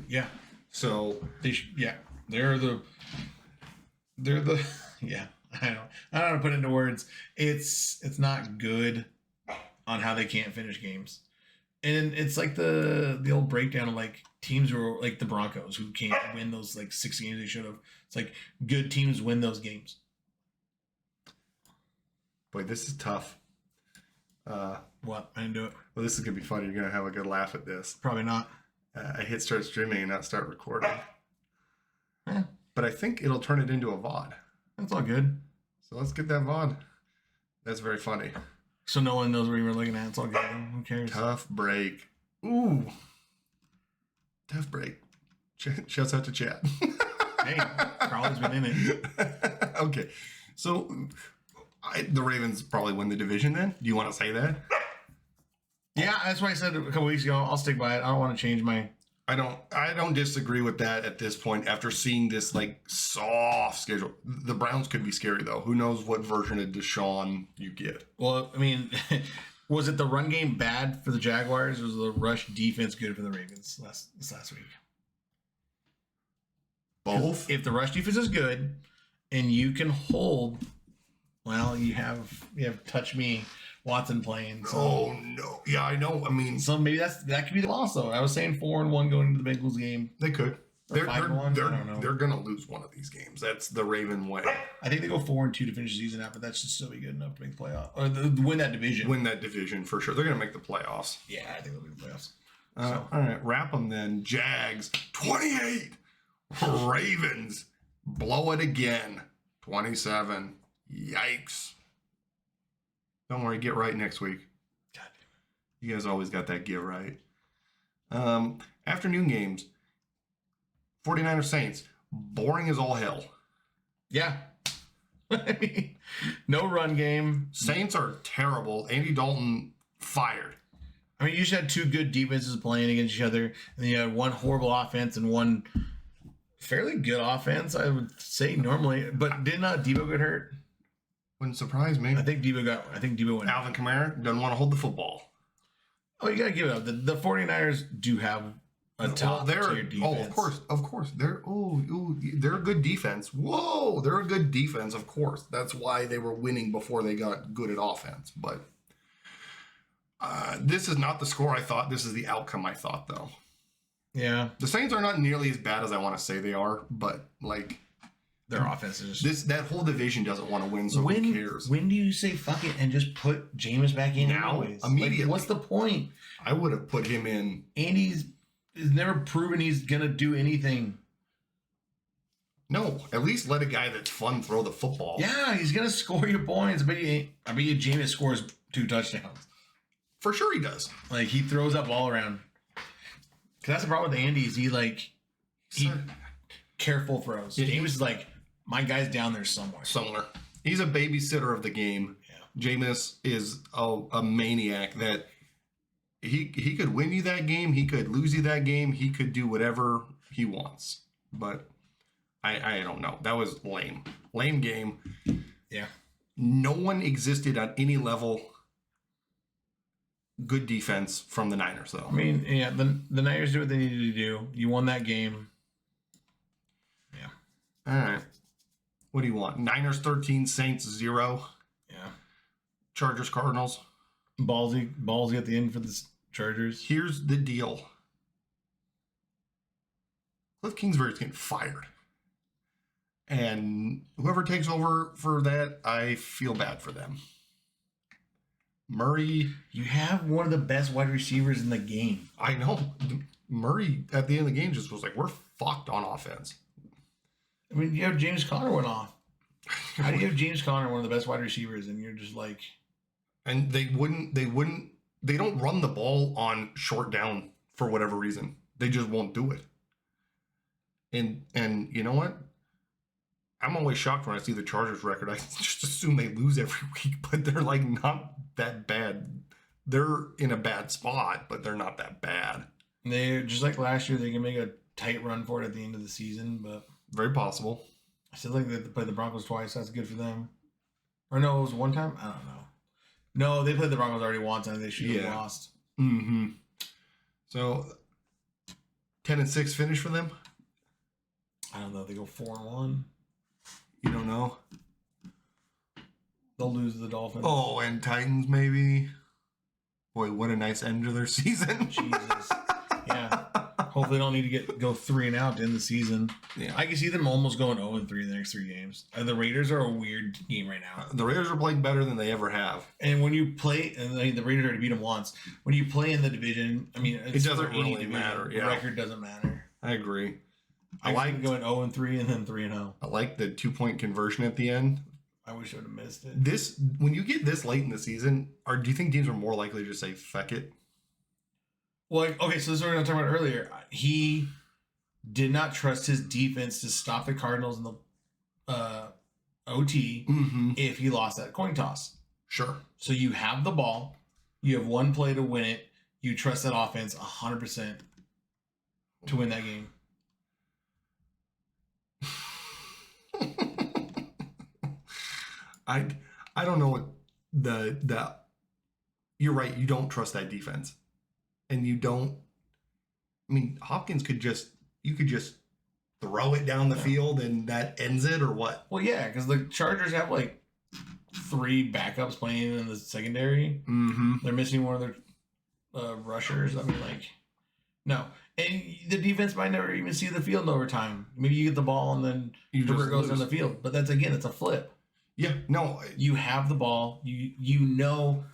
Yeah. So they're the yeah. I don't know how to put it into words. It's not good on how they can't finish games. And it's like the old breakdown of like teams who are like the Broncos who can't win those like 6 games they should have. It's like good teams win those games. Boy, this is tough. What? I didn't do it. Well, this is going to be funny. You're going to have a good laugh at this. Probably not. I hit start streaming and not start recording. But I think it'll turn it into a VOD. That's all good. So let's get that VOD. That's very funny. So no one knows where you were looking at. It's all good. Who cares? Tough break. Ooh. Tough break. Shouts out to chat. Hey, Carly's been in it. Okay. So the Ravens probably win the division then? Do you want to say that? Yeah, that's what I said a couple weeks ago. I'll stick by it. I don't want to change my... I don't disagree with that at this point after seeing this like soft schedule. The Browns could be scary though. Who knows what version of Deshaun you get. Well, I mean, was it the run game bad for the Jaguars or was the rush defense good for the Ravens this last week? Both. If the rush defense is good and you can hold, well, you have touch me Watson playing. So. Oh no! Yeah, I know. I mean, so maybe that could be the loss though. I was saying 4-1 going into the Bengals game. They could. They're 5-1. I don't know. They're gonna lose one of these games. That's the Raven way. I think they go 4-2 to finish the season out, but that should still be good enough to make the playoff or win that division. Win that division for sure. They're gonna make the playoffs. Yeah, I think they'll be the playoffs. All right, wrap them then. Jags 28. Ravens blow it again 27. Yikes! Don't worry, get right next week. God. You guys always got that get right. Afternoon games. 49ers Saints. Boring as all hell. Yeah. I mean, no run game. Saints are terrible. Andy Dalton fired. I mean, you just had 2 good defenses playing against each other, and then you had one horrible offense and one fairly good offense, I would say normally. But did not Debo get hurt? Wouldn't surprise me. I think Debo went. Alvin Kamara doesn't want to hold the football. Oh, you got to give it up. The 49ers do have a top tier defense. Oh, of course. They're a good defense. Whoa, they're a good defense, of course. That's why they were winning before they got good at offense. But this is not the score I thought. This is the outcome I thought, though. Yeah. The Saints are not nearly as bad as I want to say they are, but like their offense is that whole division doesn't want to win, so who cares? When do you say fuck it and just put Jameis back in now? Anyways? Immediately. Like, what's the point? I would have put him in. Andy's never proven he's gonna do anything. No, at least let a guy that's fun throw the football. Yeah, he's gonna score your points. I bet you Jameis scores 2 touchdowns. For sure he does. Like he throws that ball around. Cause that's the problem with Andy is he careful throws. Yeah, Jameis is like, my guy's down there somewhere. He's a babysitter of the game. Yeah. Jameis is a maniac that he could win you that game. He could lose you that game. He could do whatever he wants. But I don't know. That was lame. Lame game. Yeah. No one existed on any level. Good defense from the Niners, though. I mean, yeah, the Niners do what they needed to do. You won that game. Yeah. All right. What do you want? Niners 13, Saints 0. Yeah. Chargers, Cardinals. Ballsy at the end for the Chargers. Here's the deal. Cliff Kingsbury's getting fired. And whoever takes over for that, I feel bad for them. Murray. You have one of the best wide receivers in the game. I know. Murray, at the end of the game, just was like, we're fucked on offense. I mean, you have James Conner went off. How do you have James Conner, one of the best wide receivers, and you're just like... And they don't run the ball on short down for whatever reason. They just won't do it. And you know what? I'm always shocked when I see the Chargers record. I just assume they lose every week, but they're like not that bad. They're in a bad spot, but they're not that bad. They just like last year, they can make a tight run for it at the end of the season, but very possible. I still think they played the Broncos twice. That's good for them. Or no, it was one time? I don't know. No, they played the Broncos already once, and they should have lost. Mm-hmm. So 10-6 finish for them? I don't know. They go 4-1. You don't know? They'll lose to the Dolphins. Oh, and Titans maybe. Boy, what a nice end to their season. Jesus. Yeah. Hopefully they don't need to go 3-0 to end the season. Yeah. I can see them almost going 0-3 in the next 3 games. The Raiders are a weird team right now. The Raiders are playing better than they ever have. And when you play, and the Raiders already beat them once, when you play in the division, I mean, it doesn't really matter. The record doesn't matter. I agree. I like going 0-3 and then 3-0. I like the 2-point conversion at the end. I wish I would have missed it. When you get this late in the season, do you think teams are more likely to just say "feck it"? Well, okay, so this is what we were talking about earlier. He did not trust his defense to stop the Cardinals in the OT if he lost that coin toss. Sure. So you have the ball. You have one play to win it. You trust that offense 100% to win that game. I don't know what the you're right, you don't trust that defense. And you don't, I mean, Hopkins could just throw it down the field and that ends it, or what? Well, yeah, because the Chargers have like 3 backups playing in the secondary. Mm-hmm. They're missing one of their rushers. I mean, like, no. And the defense might never even see the field in overtime. Maybe you get the ball and then Herbert goes on the field. But that's, again, it's a flip. Yeah, no. You have the ball. You know,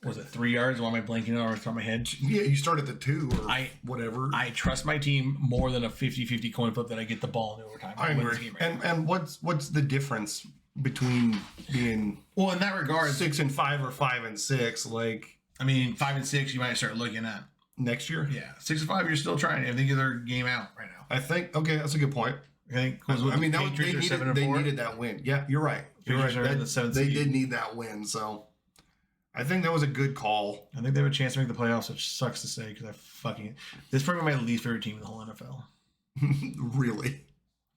was it 3 yards? Why am I blanking out off the top of my head? Yeah, you start at the 2 or whatever. I trust my team more than a 50-50 coin flip that I get the ball in overtime. I agree. And what's the difference between being in that regard 6-5 or 5-6? Like, I mean, 5-6 you might start looking at next year. Yeah, 6-5 you're still trying. I think they're game out right now. I think that's a good point. I think they needed that win. Yeah, you're right. You're right. They did need that win, so I think that was a good call. I think they have a chance to make the playoffs, which sucks to say because this is probably my least favorite team in the whole NFL. Really?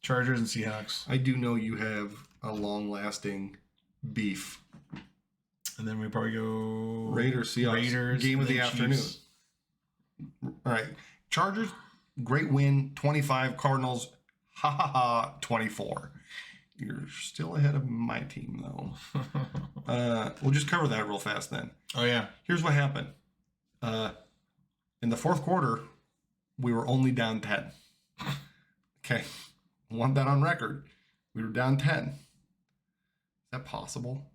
Chargers and Seahawks. I do know you have a long-lasting beef. And then we probably go Raiders, Seahawks. Game of the afternoon. All right. Chargers, great win, 25. Cardinals, 24. You're still ahead of my team, though. We'll just cover that real fast then. Oh, yeah. Here's what happened. In the fourth quarter, we were only down 10. Okay. I want that on record. We were down 10. Is that possible?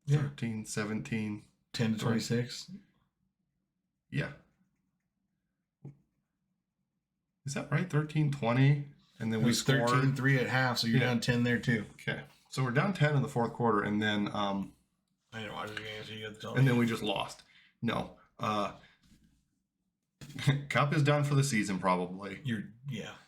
Yeah. 13, 17. 10 to 26. Yeah. Is that right? 13, 20. And then we scored 13-3 at half, so you're down 10 there too. Okay. So we're down 10 in the fourth quarter, and then I didn't watch the game, so you got to tell me. And then we just lost. No. Cup is done for the season, probably.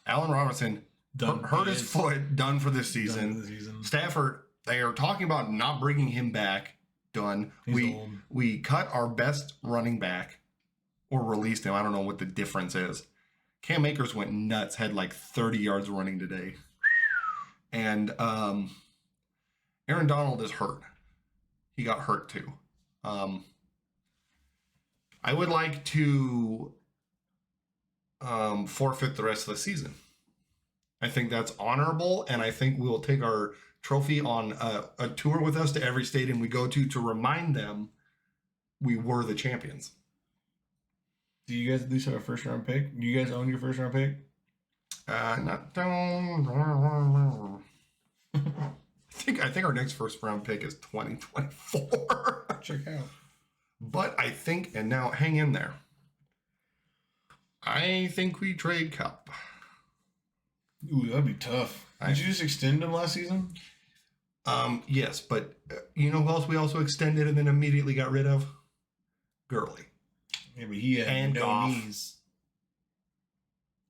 Allen Robinson hurt his foot, done for this season. Stafford, they are talking about not bringing him back. Done. We cut our best running back, or released him. I don't know what the difference is. Cam Akers went nuts, had like 30 yards running today. And Aaron Donald is hurt. He got hurt too. I would like to forfeit the rest of the season. I think that's honorable, and I think we will take our trophy on a tour with us to every stadium we go to remind them we were the champions. Do you guys at least have a first round pick? Do you guys own your first round pick? I think our next first round pick is 2024. Check out. But I think, and now hang in there, I think we trade Cup. Ooh, that'd be tough. Did you just extend him last season? Yes, but you know who else we also extended and then immediately got rid of? Gurley. Yeah, but he had and no Goff. knees.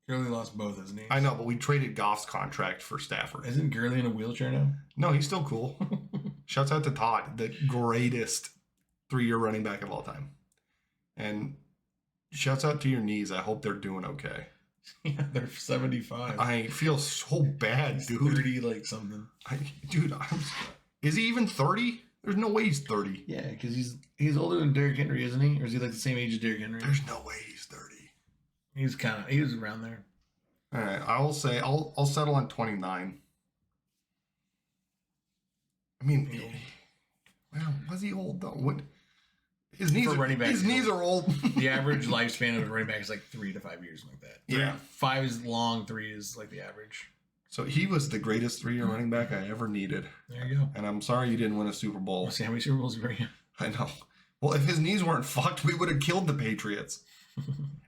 Gurley lost both his knees. I know, but we traded Goff's contract for Stafford. Isn't Gurley in a wheelchair now? No, he's still cool. Shouts out to Todd, the greatest 3-year running back of all time. And shouts out to your knees. I hope they're doing okay. Yeah, they're 75. I feel so bad, He's dude. 30 like something. Is he even 30? There's no way he's 30. Yeah, because he's older than Derrick Henry, isn't he? Or is he like the same age as Derrick Henry? There's no way he's 30. He was around there. All right, I'll settle on 29. I mean, well, was he old though? What? His knees For running backs, his knees are old. The average lifespan of a running back is like 3 to 5 years, like that. Yeah. 5 is long, 3 is like the average. So he was the greatest 3-year running back I ever needed. There you go. And I'm sorry you didn't win a Super Bowl. Let's see how many Super Bowls you bring in. I know. Well, if his knees weren't fucked, we would have killed the Patriots.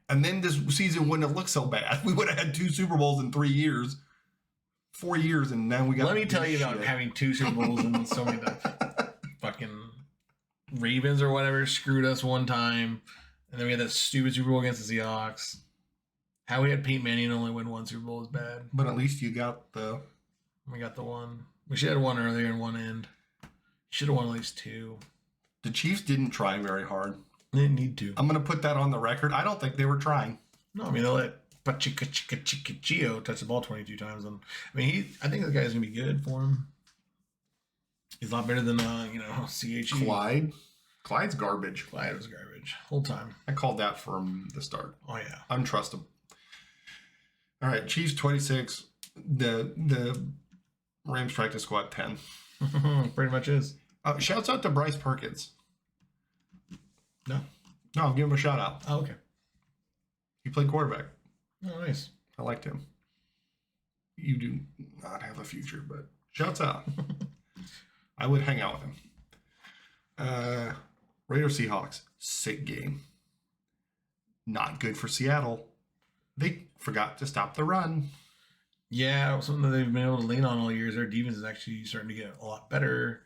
And then this season wouldn't have looked so bad. We would have had 2 Super Bowls in 3 years. 4 years, and now we got... Let me tell you about having 2 Super Bowls and so many fucking Ravens or whatever screwed us one time. And then we had that stupid Super Bowl against the Seahawks. How we had Peyton Manning only win 1 Super Bowl is bad. But at least you got the... We got the one. We should have one earlier in one end. Should have won at least 2. The Chiefs didn't try very hard. They didn't need to. I'm going to put that on the record. I don't think they were trying. No, I mean, they let Pachico touch the ball 22 times. And I mean, I think the guy's going to be good for him. He's a lot better than, CHE. Clyde's garbage. Clyde was garbage. Whole time. I called that from the start. Oh, yeah. Untrustable. All right, Chiefs 26. The Rams practice squad 10. Pretty much is. Shouts out to Bryce Perkins. No, I'll give him a shout out. Oh, okay. He played quarterback. Oh, nice. I liked him. You do not have a future, but shouts out. I would hang out with him. Raiders Seahawks. Sick game. Not good for Seattle. They forgot to stop the run. Yeah, something that they've been able to lean on all year is their defense is actually starting to get a lot better.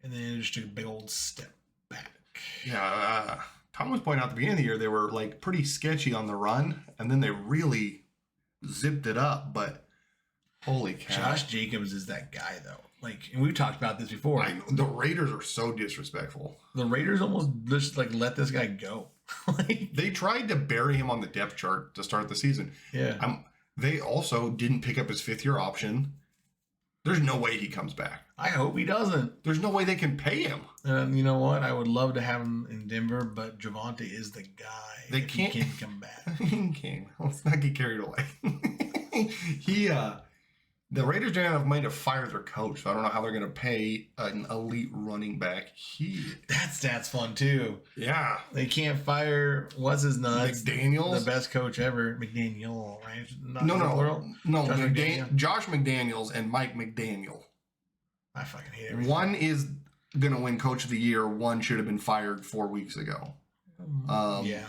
And then it just took a big old step back. Yeah, Tom was pointing out at the beginning of the year they were like pretty sketchy on the run, and then they really zipped it up. But holy cow, Josh Jacobs is that guy though. Like, and we've talked about this before. The Raiders are so disrespectful. The Raiders almost just like let this guy go. They tried to bury him on the depth chart to start the season. Yeah. They also didn't pick up his 5th-year option. There's no way he comes back. I hope he doesn't. There's no way they can pay him. And you know what? I would love to have him in Denver, but Javonte is the guy. They can't. He can come back. He can. Let's not get carried away. The Raiders don't have money to fire their coach, so I don't know how they're going to pay an elite running back. That's fun too. Yeah. They can't fire what's his nuts? McDaniels, the best coach ever. McDaniel, right? No. Josh Josh McDaniels and Mike McDaniel. I fucking hate everything. One is going to win Coach of the Year. One should have been fired 4 weeks ago. Yeah.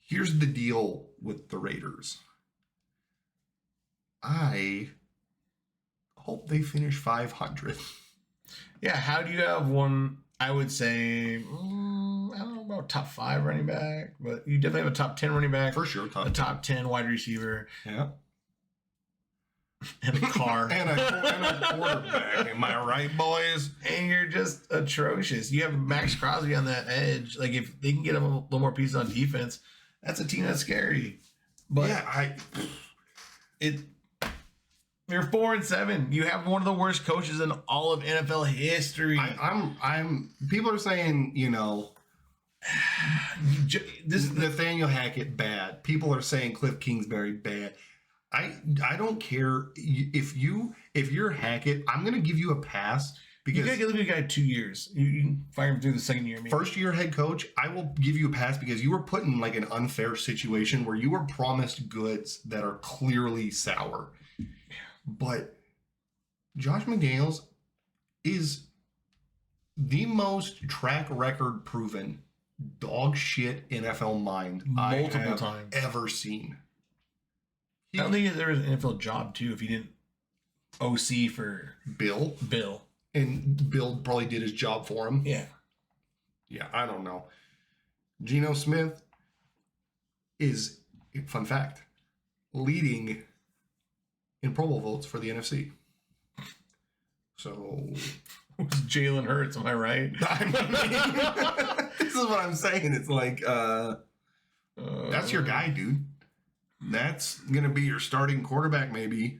Here's the deal with the Raiders. I hope they finish 500. Yeah, how do you have one, I would say, I don't know about top 5 running back, but you definitely have a top 10 running back. For sure. Top 10 wide receiver. Yeah. And a car. and a quarterback. Am I right, boys? And you're just atrocious. You have Max Crosby on that edge. Like, if they can get him a little more pieces on defense, that's a team that's scary. But yeah, you're 4-7. You have one of the worst coaches in all of NFL history. People are saying, this is Nathaniel Hackett bad. People are saying Cliff Kingsbury bad. I don't care if you're Hackett. I'm gonna give you a pass because you gotta give the guy 2 years. You can fire him through the second year. Maybe. First year head coach, I will give you a pass because you were put in like an unfair situation where you were promised goods that are clearly sour. But Josh McDaniels is the most track record proven dog shit NFL mind multiple times ever seen. I don't think there was an NFL job too if he didn't OC for Bill. And Bill probably did his job for him. Yeah. Yeah, I don't know. Geno Smith is, fun fact, leading in Pro Bowl votes for the NFC. So... It's Jalen Hurts, am I right? This is what I'm saying. It's like, that's your guy, dude. That's going to be your starting quarterback, maybe.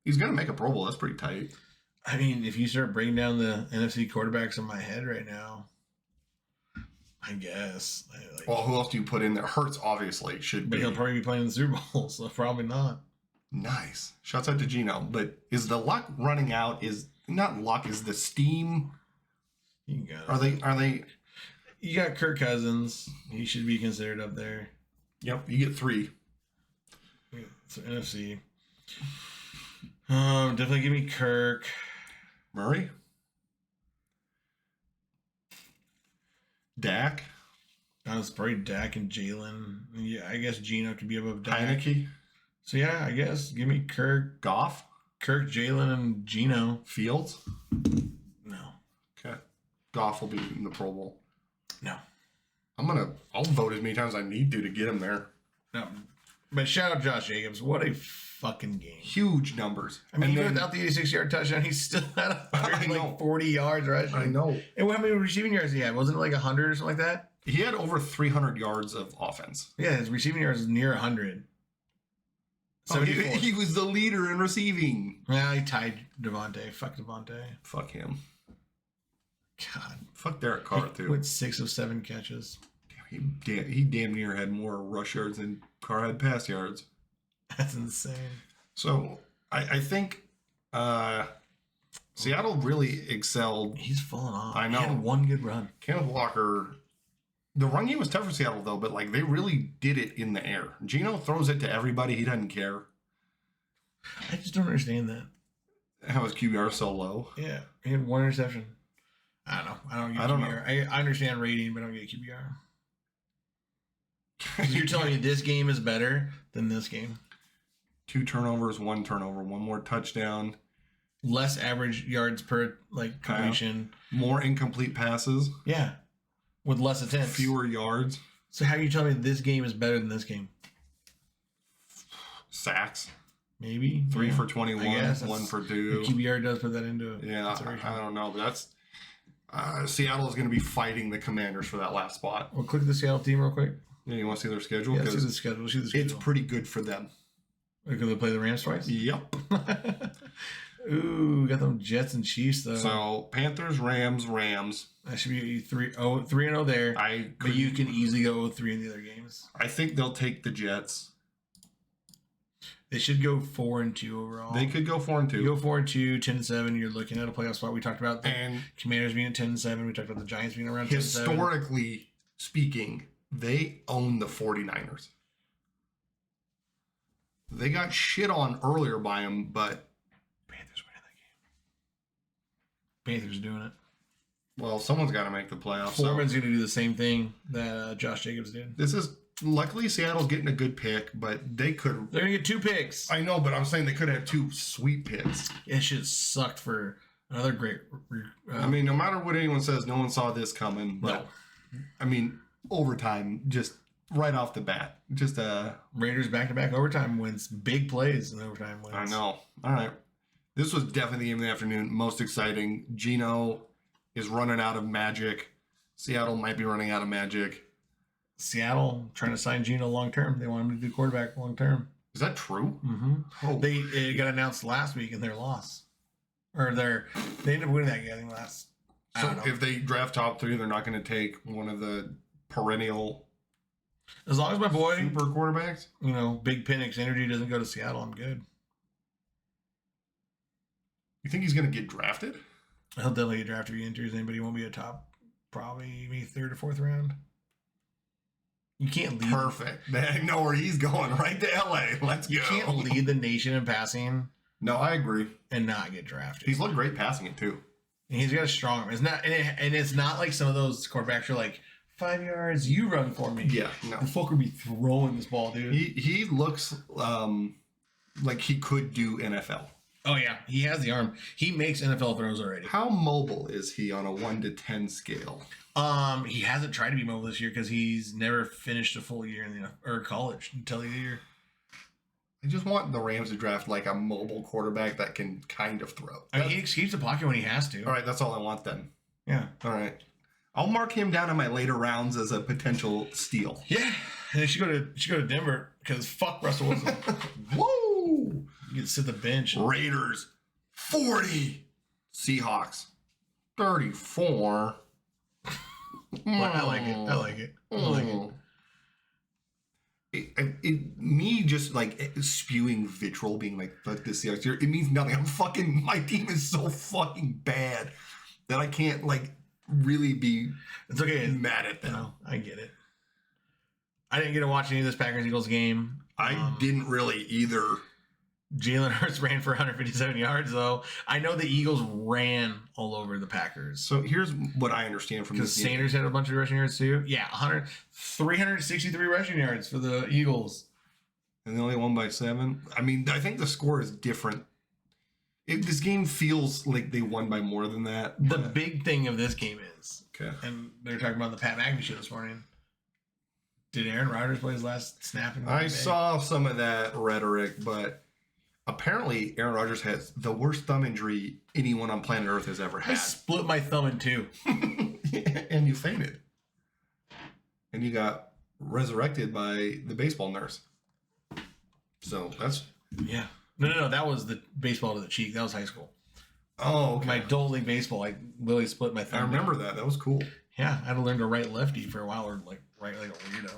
He's going to make a Pro Bowl. That's pretty tight. I mean, if you start breaking down the NFC quarterbacks in my head right now, I guess. Well, who else do you put in there? Hurts, obviously, should be. But he'll probably be playing in the Super Bowl, so probably not. Nice. Shouts out to Geno. But is the luck running out? Is not luck, is the steam... You got Are they... You got Kirk Cousins. He should be considered up there. Yep, you get 3. So NFC. Definitely give me Kirk. Murray? Dak? It's probably Dak and Jalen. Yeah, I guess Geno could be above Dak. Heineke? So yeah, I guess give me Kirk. Goff? Kirk, Jalen, and Geno. Fields? No. Okay. Goff will be in the Pro Bowl. No. I'll vote as many times as I need to get him there. No. But shout out Josh Jacobs. What a fucking game. Huge numbers. I mean, even without the 86-yard touchdown, he still had 140 yards rushing. I know. And how many receiving yards he had? Wasn't it like 100 or something like that? He had over 300 yards of offense. Yeah, his receiving yards is near 100. He was the leader in receiving. Yeah, he tied Devontae. Fuck Devontae. Fuck him. God. Fuck Derek Carr, too. With 6 of 7 catches. He damn near had more rush yards than Carr had pass yards. That's insane. So, I think Seattle really excelled. He's fallen off. I know. He had one good run. Kenneth Walker... The run game was tough for Seattle, though, but they really did it in the air. Geno throws it to everybody. He doesn't care. I just don't understand that. How his QBR so low? Yeah, he had 1 interception. I don't know. I don't know. I understand rating, but I don't get QBR. You're telling me this game is better than this game? 2 turnovers, 1 turnover, 1 more touchdown. Less average yards per completion. More incomplete passes. Yeah. With less attempts. Fewer yards. So how are you telling me this game is better than this game? Sacks. Maybe. 3 for 21, 1 for 2. QBR does put that into I don't know. But that's... Seattle is going to be fighting the Commanders for that last spot. Well, click the Seattle team real quick. Yeah, you want to see their schedule? Yeah, see the schedule. It's pretty good for them. Because they play the Rams twice? Yep. Ooh, got them Jets and Chiefs, though. So, Panthers, Rams. That should be 3-0 there. But you can easily go 3 in the other games. I think they'll take the Jets. They should go 4-2 overall. They could go 4-2. You go 4-2, 10-7. You're looking at a playoff spot. We talked about the Commanders being at 10-7. We talked about the Giants being around 10-7. Historically speaking, they own the 49ers. They got shit on earlier by them, but Panthers winning that game. Panthers doing it. Well, someone's got to make the playoffs. Foreman's going to do the same thing that Josh Jacobs did. Luckily, Seattle's getting a good pick, but they're going to get 2 picks. I know, but I'm saying they could have 2 sweet picks. It should sucked for another great. I mean, no matter what anyone says, no one saw this coming. But, no. I mean, overtime, just right off the bat. Just Raiders back-to-back overtime wins. Big plays in overtime wins. I know. All right. This was definitely the game of the afternoon. Most exciting. Geno is running out of magic. Seattle might be running out of magic. Seattle trying to sign Geno long term. They want him to do quarterback long term. Is that true? Mm-hmm. Oh. It got announced last week in their loss, or they ended up winning that game. I think last. So if they draft top 3, they're not going to take one of the perennial. As long as my boy super quarterbacks, Big Penix energy doesn't go to Seattle, I'm good. You think he's going to get drafted? He'll definitely get drafted if he enters. Anybody won't be a top, probably maybe 3rd or 4th round. You can't lead. Perfect. I know where he's going. Right to LA. Let's go. You can't lead the nation in passing. No, I agree. And not get drafted. He's looked great passing it too. And he's got a strong arm. It's not, and it's not like some of those quarterbacks are like 5 yards. You run for me. Yeah, no. The fucker be throwing this ball, dude. He looks like he could do NFL. Oh yeah, he has the arm. He makes NFL throws already. How mobile is he on a 1 to 10 scale? He hasn't tried to be mobile this year because he's never finished a full year in the college until the year. I just want the Rams to draft like a mobile quarterback that can kind of throw. I mean, he escapes the pocket when he has to. All right, that's all I want then. Yeah. All right. I'll mark him down in my later rounds as a potential steal. Yeah. And they should go to Denver because fuck Russell Wilson. Woo! You can sit the bench. Raiders 40. Seahawks 34. I like it. I like it. I like it. Me just like spewing vitriol, being like, fuck this Seahawks here, it means nothing. My team is so fucking bad that I can't like really be It's okay. mad at them. No, I get it. I didn't get to watch any of this Packers Eagles game. I didn't really either. Jalen Hurts ran for 157 yards, though. I know the Eagles ran all over the Packers. So here's what I understand from Because this game. Sanders had a bunch of rushing yards, too. Yeah, 363 rushing yards for the Eagles. And they only won by 7. I mean, I think the score is different. This game feels like they won by more than that. The big thing of this game is, Okay. and they're talking about the Pat McAfee show this morning, did Aaron Rodgers play his last snap in I saw some of that rhetoric, but apparently Aaron Rodgers has the worst thumb injury anyone on planet Earth has ever I had. split my thumb in two. And you fainted. And you got resurrected by the baseball nurse. So that's... Yeah. No. That was the baseball to the cheek. That was high school. Oh, okay. My adult league baseball, I literally split my thumb. I remember that. That was cool. Yeah, I had to learn to write lefty for a while, or like write like a weirdo.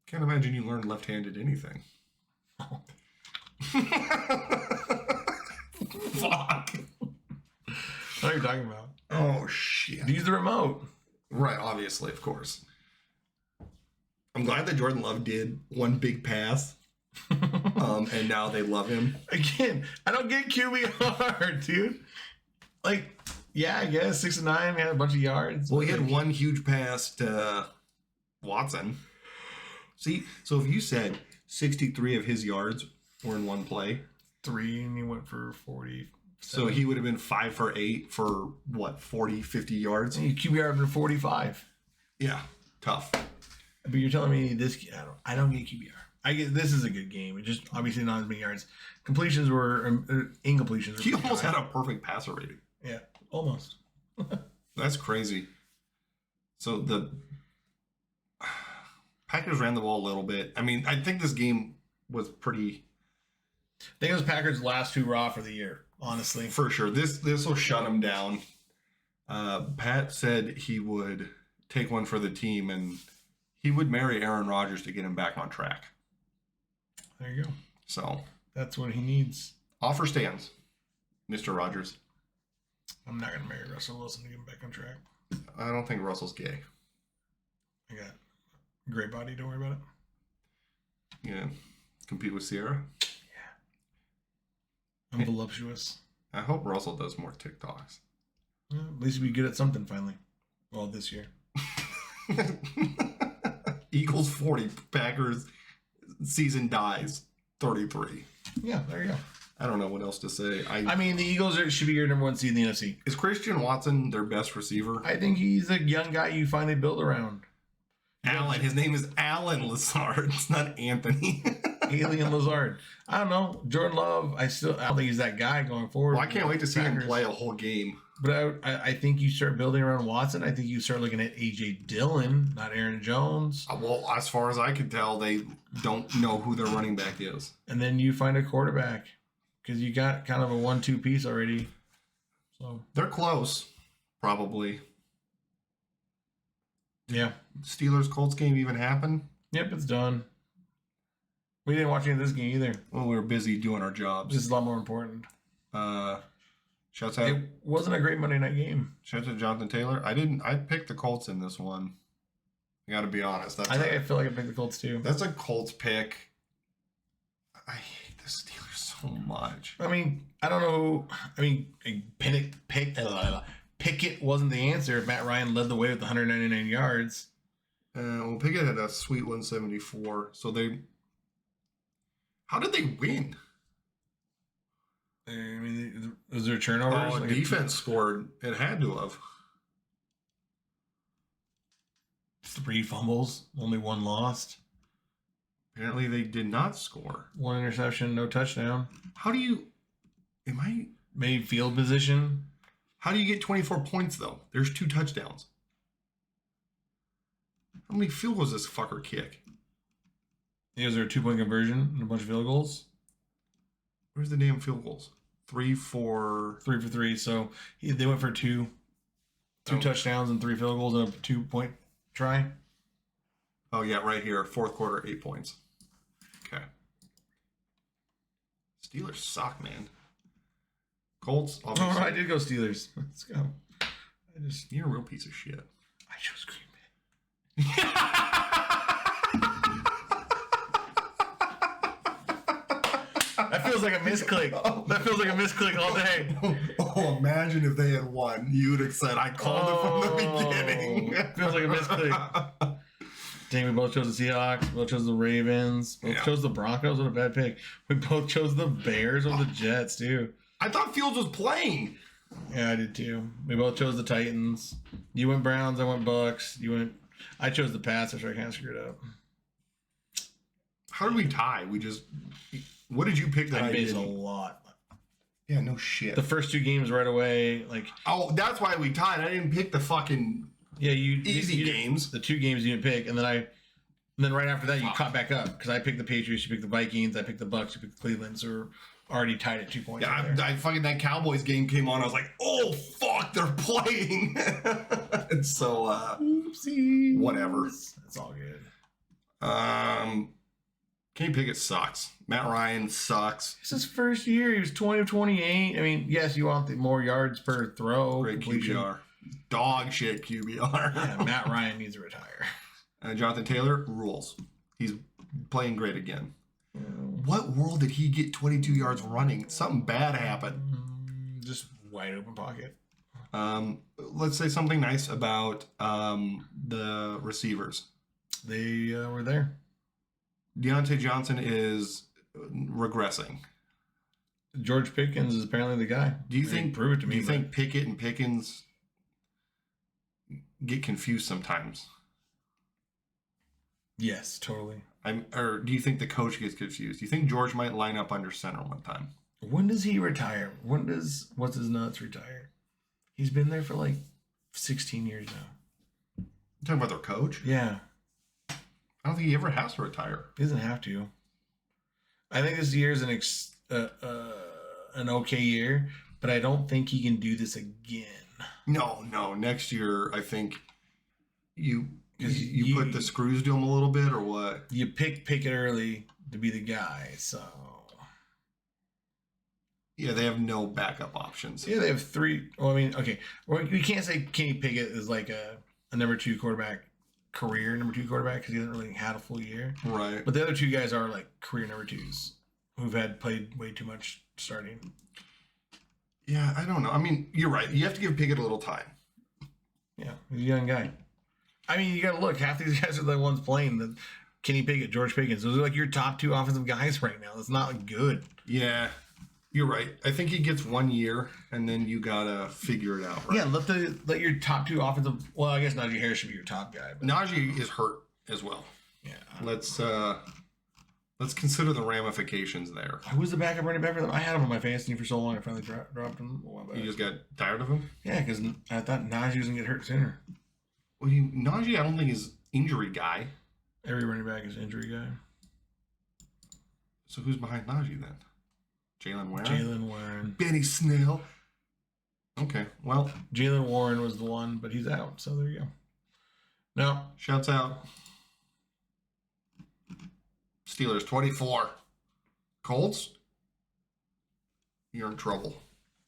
Can't imagine you learned left-handed anything. Fuck. What are you talking about? Oh, shit. Use the remote. Right, obviously, of course. I'm glad that Jordan Love did one big pass. And now they love him. Again, I don't get QBR, dude. Like, yeah, I guess 6 and 9, had a bunch of yards. Well, he had one huge pass to Watson. See, so if you said 63 of his yards were in one play, 3, and he went for 40. so he would have been 5 for 8 for what, 40, 50 yards? And QBR under 45. Yeah, tough. But you're telling me this? I don't get QBR. I get this is a good game. It just obviously not as many yards. Completions were incompletions. He almost had a perfect passer rating. Yeah, almost. That's crazy. So the Packers ran the ball a little bit. I mean, I think this game was pretty... I think it was Packers' last hurrah for the year, honestly. For sure. This will shut him down. Pat said he would take one for the team, and he would marry Aaron Rodgers to get him back on track. There you go. So That's what he needs. offer stands, Mr. Rodgers. I'm not going to marry Russell Wilson to get him back on track. I don't think Russell's gay. I got a great body. Don't worry about it. Yeah. Compete with Sierra. I'm voluptuous. I hope Russell does more TikToks. Well, at least we'll be good at something finally. Well, this year. Eagles 40, Packers season dies 33. Yeah, there you go. I don't know what else to say. I mean, the Eagles should be your number 1 seed in the NFC. Is Christian Watson their best receiver? I think he's a young guy you finally build around. Alan. His name is Alan Lazard. It's not Anthony. Alien Lazard. I don't know. Jordan Love, I don't think he's that guy going forward. Well, I can't wait to see him Packers. play a whole game. But I think you start building around Watson. I think you start looking at A.J. Dillon, not Aaron Jones. Well, as far as I could tell, they don't know who their running back is. And then you find a quarterback because you got kind of a 1-2 piece already. So They're close, probably. yeah. Steelers-Colts game even happen? Yep, it's done. We didn't watch any of this game either. Well, we were busy doing our jobs. This is a lot more important. Shouts out. It wasn't a great Monday night game. Shouts out Jonathan Taylor. I picked the Colts in this one. I got to be honest. I feel like I picked the Colts too. That's a Colts pick. I hate the Steelers so much. I mean, I don't know. I mean, Pickett wasn't the answer if Matt Ryan led the way with 199 yards. Well, Pickett had a sweet 174. So how did they win? I mean, was there turnovers? Oh, defense scored. It had to have. 3 fumbles, only 1 lost. Apparently, they did not score. 1 interception, no touchdown. How do you? Am I? Made field position. How do you get 24 points though? There's 2 touchdowns. How many field goals does this fucker kick? Is there a 2-point conversion and a bunch of field goals? Where's the damn field goals? 3 for 3. So they went for 2 touchdowns and 3 field goals and a 2-point try. Oh yeah, right here. 4th quarter, 8 points. Okay. Steelers suck, man. Colts. Obviously. Oh, I did go Steelers. Let's go. You're a real piece of shit. I chose Green Bay. That feels like a misclick. That feels like a misclick all day. Oh, imagine if they had won. You would have said, I called it from the beginning. Feels like a misclick. Dang, we both chose the Seahawks. Both chose the Ravens. Both chose the Broncos. What a bad pick. We both chose the Bears over the Jets, too. I thought Fields was playing. Yeah, I did, too. We both chose the Titans. You went Browns. I went Bucks. I chose the Pats, which I kind of screwed up. How did we tie? What did you pick that I based did? A lot. Yeah, no shit. The first 2 games right away, Oh, that's why we tied. I didn't pick the fucking easy games. The 2 games you didn't pick, and then right after that you caught back up because I picked the Patriots, you picked the Vikings, I picked the Bucks, you picked the Cleveland, so we're already tied at 2 points. Yeah, I fucking that Cowboys game came on. I was like, oh fuck, they're playing. And so, oopsie, whatever. That's all good. Kenny Pickett sucks. Matt Ryan sucks. It's his first year. He was 20 of 28. I mean, yes, you want the more yards per throw. Great QBR. Dog shit QBR. Yeah, Matt Ryan needs to retire. Jonathan Taylor rules. He's playing great again. What world did he get 22 yards running? Something bad happened. Just wide open pocket. Let's say something nice about the receivers. They were there. Deontay Johnson is regressing. George Pickens is apparently the guy. Do you think? Prove it to me. Do you think Pickett and Pickens get confused sometimes? Yes, totally. Or do you think the coach gets confused? Do you think George might line up under center one time? When does he retire? When does what's his nuts retire? He's been there for like 16 years now. You talking about their coach? Yeah. I don't think he ever has to retire. He doesn't have to. I think this year is an okay year, but I don't think he can do this again. No. Next year, I think you put the screws to him a little bit, or what? You pick Pickett early to be the guy, so. Yeah, they have no backup options. Yeah, they have 3. Well, I mean, okay. Well, we can't say Kenny Pickett is like a number 2 quarterback. Career number 2 quarterback because he hasn't really had a full year. Right. But the other 2 guys are like career number 2s who've played way too much starting. Yeah, I don't know. I mean, you're right. You have to give Pickett a little time. Yeah, he's a young guy. I mean, you got to look. Half these guys are the ones playing. The Kenny Pickett, George Pickens. Those are like your top 2 offensive guys right now. That's not good. Yeah, you're right. I think he gets 1 year, and then you gotta figure it out. Right? Yeah, let your top 2 offensive. Well, I guess Najee Harris should be your top guy. But. Najee is hurt as well. Yeah. Let's consider the ramifications there. Who's the backup running back for them? I had him on my fantasy team for so long. I finally dropped him. You just got tired of him? Yeah, because I thought Najee was gonna get hurt sooner. Well, Najee, I don't think is injury guy. Every running back is injury guy. So who's behind Najee then? Jalen Warren? Jalen Warren. Benny Snell. Okay, well. Jalen Warren was the one, but he's out, so there you go. No. Shouts out. Steelers 24. Colts? You're in trouble.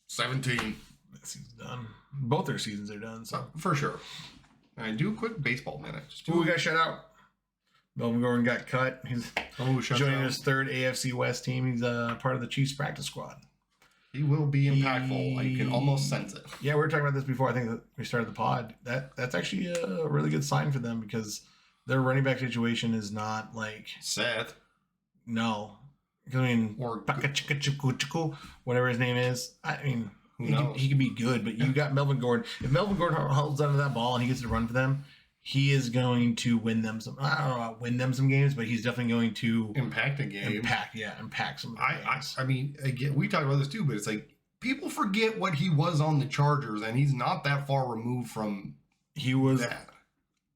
17. That season's done. Both their seasons are done, so. For sure. I do a quick baseball minute. Who we got shut out? Melvin Gordon got cut. He's joining his 3rd AFC West team. He's part of the Chiefs practice squad. He will be impactful. You can almost sense it. Yeah, we were talking about this before. I think that we started the pod. That's actually a really good sign for them because their running back situation is not like Seth. No, I mean, Or whatever his name is. I mean, he can be good, but you got Melvin Gordon. If Melvin Gordon holds onto that ball and he gets to run for them, he is going to win them some. I don't know about win them some games, but he's definitely going to impact a game. Impact some games. I mean, again, we talked about this too, but it's like people forget what he was on the Chargers, and he's not that far removed from. He was that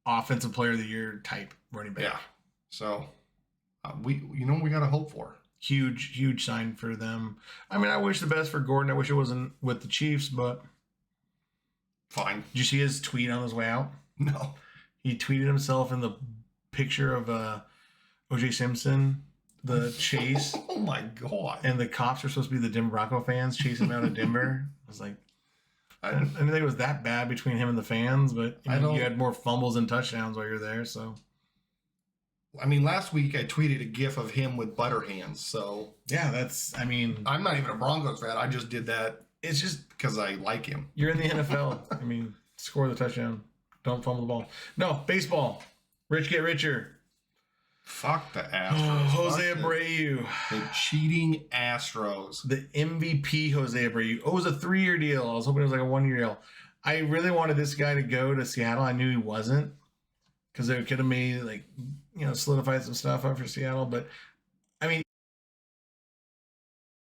offensive player of the year type running back. Yeah. So we got to hope for. Huge sign for them. I mean, I wish the best for Gordon. I wish it wasn't with the Chiefs, but fine. Did you see his tweet on his way out? No. He tweeted himself in the picture of O.J. Simpson, the chase. Oh my god! And the cops are supposed to be the Denver Bronco fans chasing him out of Denver. I was like, I didn't think it was that bad between him and the fans, but you had more fumbles and touchdowns while you're there. So, I mean, last week I tweeted a GIF of him with butter hands. So yeah, I'm not even a Broncos fan. I just did that. It's just because I like him. You're in the NFL. I mean, score the touchdown. Don't fumble the ball. No, baseball. Rich get richer. Fuck the Astros. Jose Abreu. The cheating Astros. The MVP Jose Abreu. Oh, it was a 3-year deal. I was hoping it was like a 1-year deal. I really wanted this guy to go to Seattle. I knew he wasn't because they could have made solidified some stuff up for Seattle. But I mean,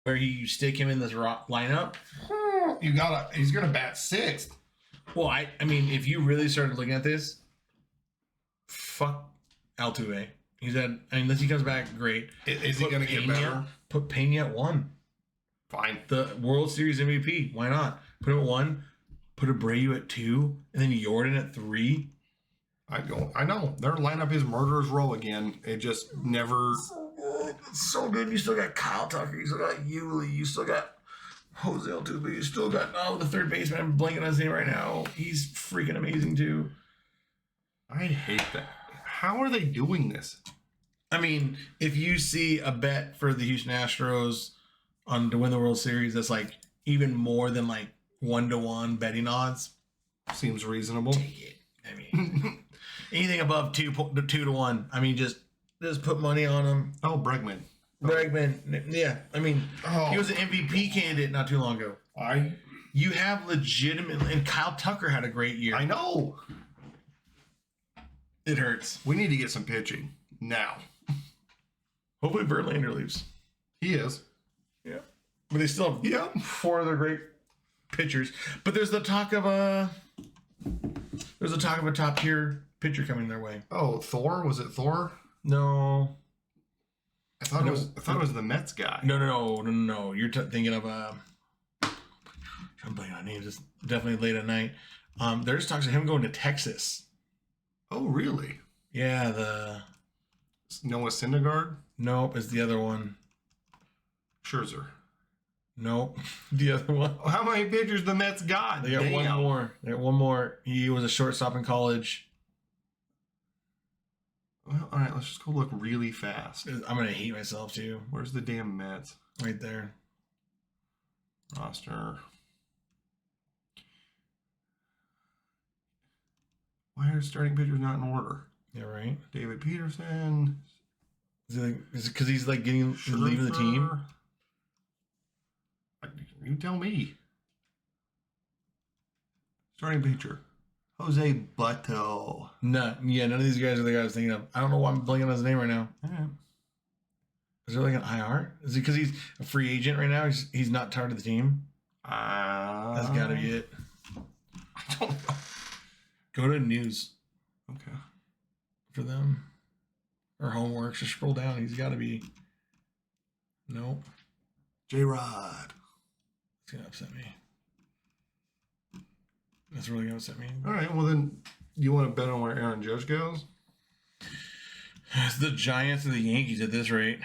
where you stick him in this lineup, he's gonna bat sixth. Well, I mean, if you really started looking at this, fuck Altuve. Unless he comes back, great. Is he going to get better? Put Pena at 1. Fine. The World Series MVP. Why not? Put him at 1. Put Abreu at 2. And then Jordan at 3. I know. Their lineup is murderer's row again. It just never... So good. You still got Kyle Tucker. You still got Yuli. You still got Jose Altuve. You still got the third baseman. I'm blanking on his name right now. He's freaking amazing too. I hate that. How are they doing this? I mean, if you see a bet for the Houston Astros to win the World Series, that's like even more than like 1-to-1 betting odds. Seems reasonable. Take it. I mean, anything above 2-to-1. I mean, just put money on them. Oh, Bregman. Yeah. I mean, he was an MVP candidate not too long ago. You have legitimately, and Kyle Tucker had a great year. I know. It hurts. We need to get some pitching now. Hopefully Verlander leaves. He is. Yeah. But they still have 4 other great pitchers. But there's the talk of a top tier pitcher coming their way. Oh, Thor? Was it Thor? No. I thought it was the Mets guy. No. You're thinking of I'm blanking on names. It's definitely late at night. There's talks of him going to Texas. Oh, really? Yeah, the Noah Syndergaard? Nope, it's the other one. Scherzer. Nope, the other one. How many pitchers the Mets got? They got one more. They got one more. He was a shortstop in college. Well, all right, let's just go look really fast. I'm gonna hate myself too. Where's the damn Mets? Right there. Roster. Why are starting pitchers not in order? Yeah, right. David Peterson. Is it because he's like leaving the team? You tell me. Starting pitcher. Jose Butto. None of these guys are the guys I was thinking of. I don't know why I'm blanking on his name right now. Yeah. Is there like an IR? Is it because he's a free agent right now? He's not tied to the team? That's got to be it. I don't know. Go to news. Okay. For them. Or homework. Just scroll down. He's got to be. Nope. J-Rod. It's going to upset me. That's really going to upset me. All right. Well, then, you want to bet on where Aaron Judge goes? It's the Giants and the Yankees at this rate.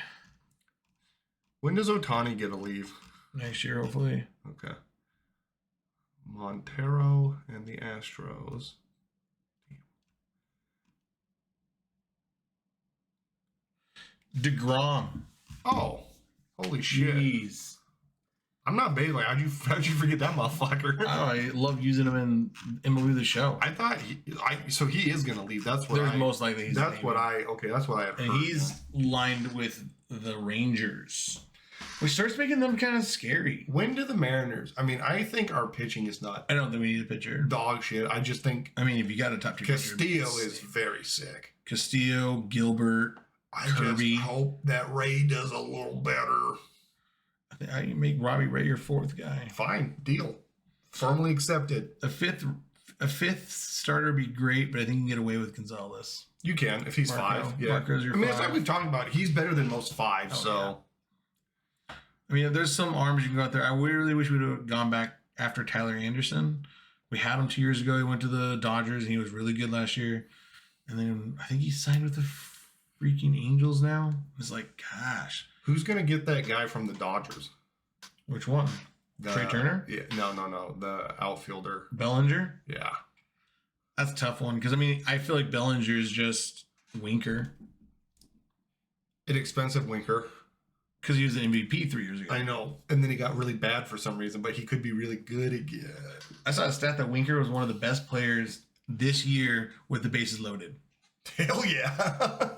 When does Ohtani get a leave? Next year, hopefully. Okay. Montero and the Astros. DeGrom. Oh, holy shit. Jeez. I'm not Bailey. How'd you forget that motherfucker? I love using him in MLB The Show. I thought so he is gonna leave. That's what There's most likely he's that's what I that's what I had and heard. he's lined with the Rangers, which starts making them kind of scary. When do the Mariners? I mean, I think our pitching is not I don't think we need a pitcher. dog shit. I just think I mean, if you got a top tier Castillo pitcher, is very sick. Castillo, Gilbert, I Kirby. just hope that Ray does a little better. I can make Robbie Ray your fourth guy. Fine, deal. Firmly accepted. A fifth starter would be great, but I think you can get away with Gonzalez. You can if he's Marco. 5. Yeah, Marco's your I mean, five. it's like we've talked about. He's better than most 5. Oh, so I mean, there's some arms you can go out there. I really wish we would have gone back after Tyler Anderson. We had him 2 years ago. He went to the Dodgers, and he was really good last year. And then I think he signed with the freaking Angels now. It's like, gosh. who's gonna get that guy from the Dodgers? Which one? Trey Turner? Yeah, no, the outfielder. Bellinger? Yeah, That's a tough one because, I mean, I feel like Bellinger is just Winker an expensive Winker. because he was an MVP 3 years ago. I know, and then he got really bad for some reason, but he could be really good again. I saw a stat that Winker was one of the best players this year with the bases loaded. Hell yeah.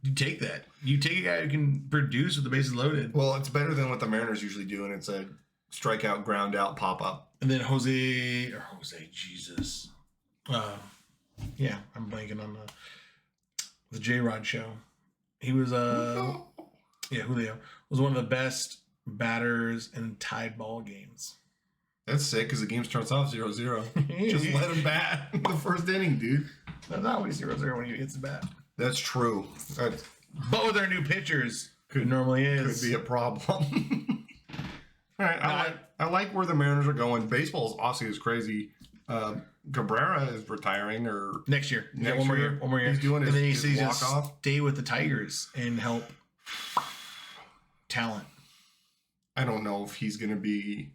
You take that. You take a guy who can produce with the bases loaded. Well, it's better than what the Mariners usually do, and it's a strikeout, ground out, pop up. And then Jose, Jesus. Yeah, I'm blanking on the J-Rod show. He was, Julio was one of the best batters in tied ball games. That's sick because the game starts off 0-0. Just let him bat in the first inning, dude. That's always 0-0 when he hits the bat. That's true. That But with our new pitchers, it normally is. could be a problem. All right, I like where the Mariners are going. Baseball is also is crazy. Cabrera is retiring or Next year. Next One more year. year. One more year. He's doing and then his he's walk-off. stay with the Tigers and help talent. I don't know if he's going to be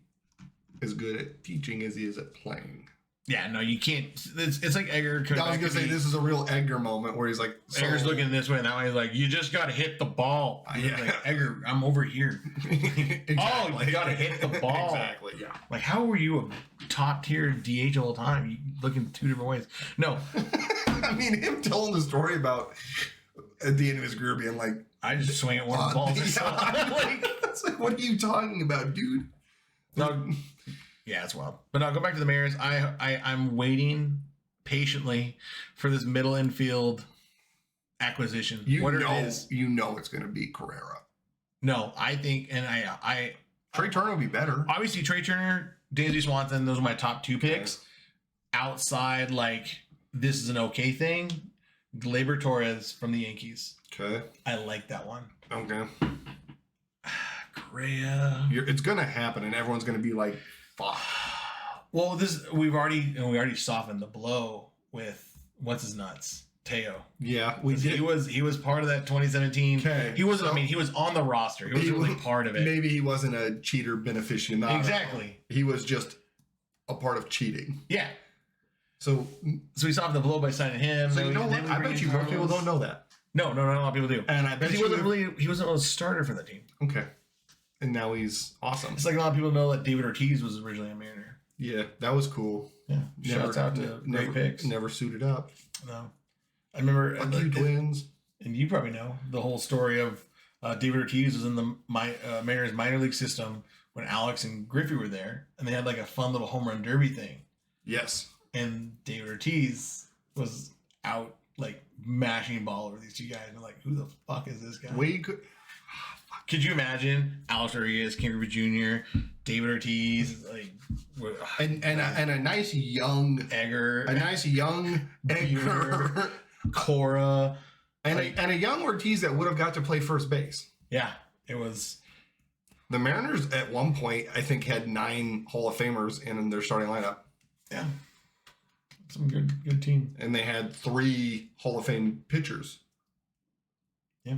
as good at teaching as he is at playing. Yeah, no, you can't. It's like Edgar. I was going to say this is a real Edgar moment where he's like, Edgar's looking this way and that way. He's like, you just got to hit the ball. Yeah. Like, Edgar, I'm over here. Exactly. Oh, you got to hit the ball. Exactly, yeah. Like, how were you a top tier DH all the time? You look in 2 different ways. No. I mean, him telling the story about at the end of his career being like, I just swing at one of the balls. it's like, what are you talking about, dude? No, yeah, it's wild. But now go back to the Mariners. I'm waiting patiently for this middle infield acquisition. You What know, it is. you know it's going to be Carrera. No, I think, and I Trey Turner will be better. obviously Trey Turner, Dansby Swanson, those are my top 2 picks. Outside, like, this is an okay thing. Gleyber Torres from the Yankees. Okay. I like that one. Okay. Correa. It's going to happen, and everyone's going to be like, fuck. Well, we already softened the blow with what's his nuts, Teo. Yeah, we did. He was part of that 2017. Okay, He wasn't. so- I mean, he was on the roster. He wasn't really part of it. Maybe he wasn't a cheater beneficiary. Exactly. He was just a part of cheating. Yeah. So we softened the blow by signing him. you know what? Then we I bring bet in you most people Carlos. don't know that. No, a lot of people do. And I bet Because he wasn't a starter for that team. Okay. And now he's awesome. It's like a lot of people know that David Ortiz was originally a Mariner. Yeah, that was cool. Yeah. Shouts out to great picks. Never suited up. No. I remember Fuck you, Twins. and you probably know the whole story of David Ortiz was in the Mariners minor league system when Alex and Griffey were there, and they had like a fun little home run derby thing. Yes. And David Ortiz was out like mashing ball over these 2 guys. And like, who the fuck is this guy? Could you imagine Alex Rodriguez, Ken Griffey Jr., David Ortiz, like, and a nice young Egger, Edgar, Cora, and a young Ortiz that would have got to play first base. Yeah, it was. The Mariners at one point, I think, had 9 Hall of Famers in their starting lineup. Yeah, some good team. And they had 3 Hall of Fame pitchers. Yeah.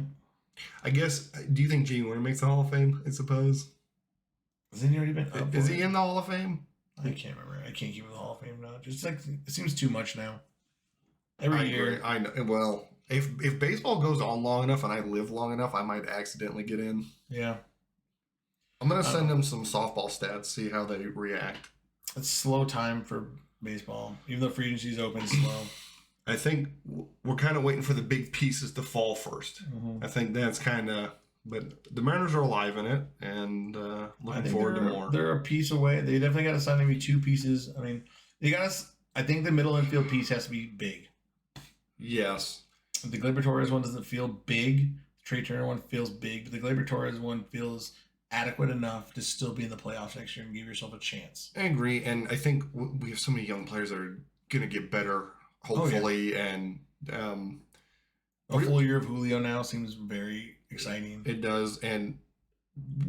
I guess, do you think Gene Winter makes the Hall of Fame, I suppose? Hasn't he already been up? Is he in the Hall of Fame? I can't remember. I can't keep the Hall of Fame now. Just like, it seems too much now. Every year. I know. Well, if baseball goes on long enough and I live long enough, I might accidentally get in. Yeah. I'm gonna send them some softball stats, see how they react. It's slow time for baseball, even though free agency's open slow. I think we're kind of waiting for the big pieces to fall first. I think that's kind of, but the Mariners are alive in it, and looking forward to more. They're a piece away. They definitely got to sign maybe 2 pieces. I mean, they got to. I think the middle infield piece has to be big. Yes. The Gleyber Torres one doesn't feel big. The Trey Turner one feels big, but the Gleyber Torres one feels adequate enough to still be in the playoffs next year and give yourself a chance. I agree, and I think we have so many young players that are going to get better, hopefully, and a full year of Julio now seems very exciting. It does, and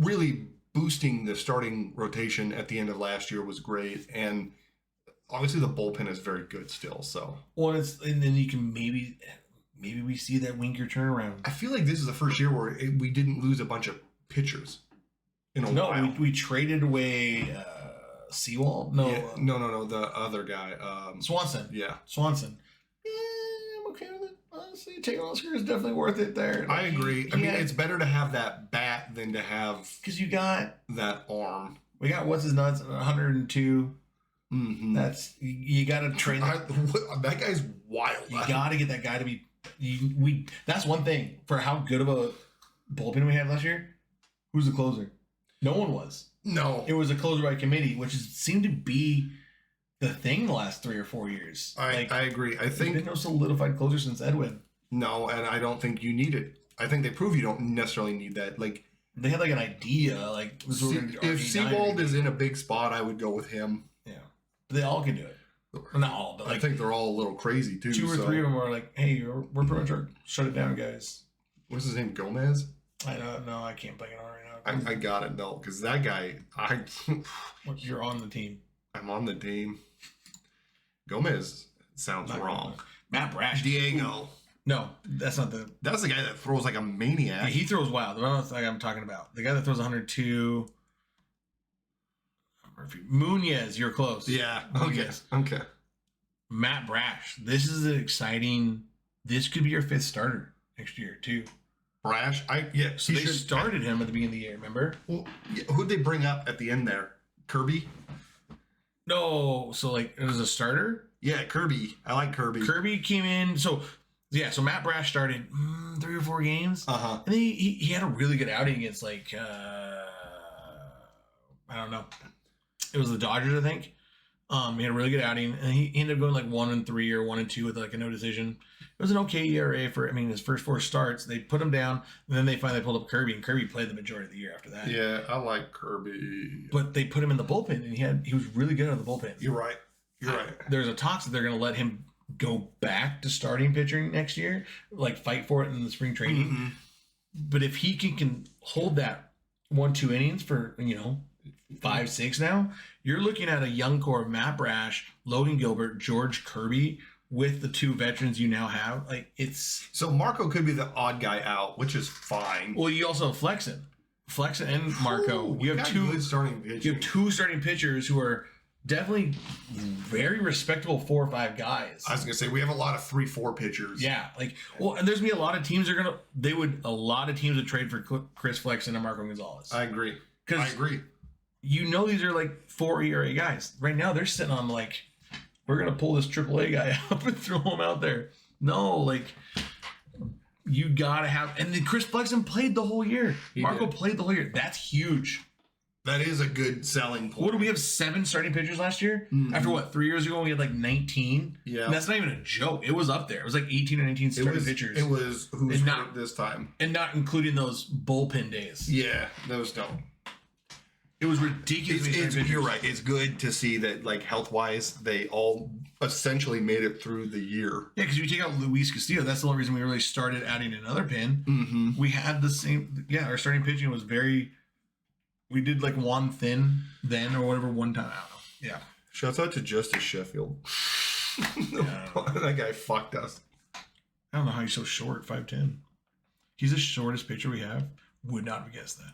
really boosting the starting rotation at the end of last year was great, and obviously the bullpen is very good still. So, well, and then you can maybe we see that Winker turnaround. I feel like this is the first year where we didn't lose a bunch of pitchers in a while. No, we traded away Sewell. No, yeah, no, the other guy, Swanson. Yeah, Swanson. I'm okay with it. Honestly, taking Oscar is definitely worth it there. I agree. I mean, it's better to have that bat than to have because you got that arm. We got what's his nuts 102. Mm-hmm. That's you got to train. That guy's wild. You got to get that guy to be. That's one thing for how good of a bullpen we had last year. Who's the closer? No one was. No, it was a closer by committee, which seemed to be the thing the last 3 or 4 years. I agree. I think there's been no solidified closer since Edwin. No, and I don't think you need it. I think they prove you don't necessarily need that. Like they had like an idea. Like if Seawald is in a big spot, I would go with him. Yeah, but they all can do it. Not all, but I think they're all a little crazy too. 2 or 3 of them are like, "Hey, we're pretty much shut it down, guys." What's his name? Gomez? I don't know. I can't think of it right now. I got it though, because that guy. You're on the team. I'm on the team. Gomez sounds wrong. Matt Brash. Diego. No, that's not the. That's the guy that throws like a maniac. Yeah, he throws wild. The one I'm talking about. The guy that throws 102. Munoz, you're close. Yeah. Munoz. Okay. Matt Brash. This is an exciting. This could be your 5th starter next year too. Brash. So they started him at the beginning of the year. Remember? Well, who'd they bring up at the end there? Kirby. No. So like it was a starter. Yeah, Kirby. I like Kirby. Kirby came in. So Matt Brash started 3 or 4 games. And then he had a really good outing against like I don't know. It was the Dodgers, I think. He had a really good outing, and he ended up going like 1-3 or 1-2 with like a no decision. It was an okay ERA for his first 4 starts. They put him down, and then they finally pulled up Kirby, and Kirby played the majority of the year after that. Yeah, I like Kirby. But they put him in the bullpen, and he was really good at the bullpen. You're right. There's a talk that they're going to let him go back to starting pitching next year, like fight for it in the spring training. Mm-hmm. But if he can hold that 1-2 innings for 5-6 now, you're looking at a young core of Matt Brash, Logan Gilbert, George Kirby with the 2 veterans you now have. Like it's so Marco could be the odd guy out, which is fine. Well, you also have Flexen and Marco. You have 2 good starting pitchers. You have 2 starting pitchers who are definitely very respectable 4 or 5 guys. I was gonna say we have a lot of 3-4 pitchers. Yeah, and there's gonna be a lot of teams would trade for Chris Flexen and Marco Gonzalez. I agree. These are like 4 ERA guys. Right now they're sitting on like, we're going to pull this AAA guy up and throw him out there. No, like you got to have, and then Chris Flexen played the whole year. Marco played the whole year. That's huge. That is a good selling point. What did we have 7 starting pitchers last year? Mm-hmm. After 3 years ago we had like 19. Yeah. And that's not even a joke. It was up there. It was like 18 or 19 starting pitchers. It was who's not this time. And not including those bullpen days. Yeah, those don't. It was ridiculous. You're right. It's good to see that, like, health-wise, they all essentially made it through the year. Yeah, because you take out Luis Castillo, that's the only reason we really started adding another pin. Mm-hmm. We had the same. Yeah, our starting pitching was very. We did like Juan Thin then or whatever one time. I don't know. Yeah. Shouts out to Justice Sheffield. That guy fucked us. I don't know how he's so short, 5'10". He's the shortest pitcher we have. Would not have guessed that.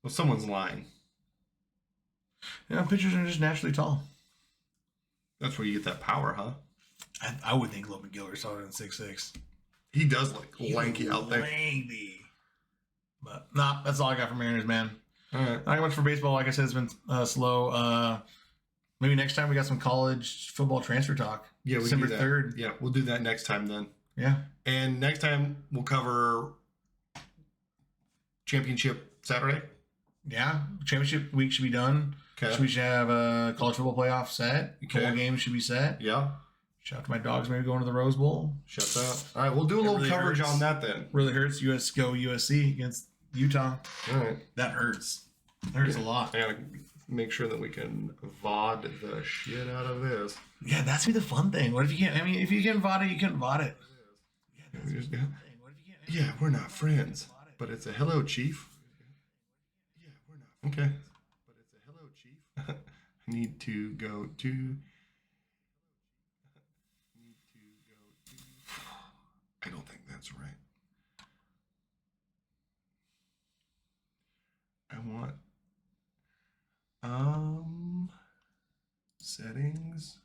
Well, someone's lying. Yeah, pitchers are just naturally tall. That's where you get that power, huh? I would think Logan Gilbert's taller than 6'6". He does look lanky out there. Lanky. But nah, that's all I got for Mariners, man. All right. Not much for baseball. Like I said, it's been slow. Maybe next time we got some college football transfer talk. Yeah, we December can do that. 3rd. Yeah, we'll do that next time then. Yeah. And next time we'll cover championship Saturday. Yeah. Championship week should be done. Okay. So we should have a college football playoff set. Okay. Bowl game should be set. Yeah. Shout out to my dogs maybe going to the Rose Bowl. Shut that. All right, we'll do a little really coverage hurts. on that then. Really hurts. USC against Utah. All right. That hurts. That hurts a lot. I gotta make sure that we can VOD the shit out of this. Yeah, that's be the fun thing. What if you can't? I mean, if you can VOD it, you can VOD it. Yeah, we're not friends, but it's a hello, chief. Yeah, we're not. Okay. But it's a hello, chief. I need to go to. I don't think that's right. I want settings,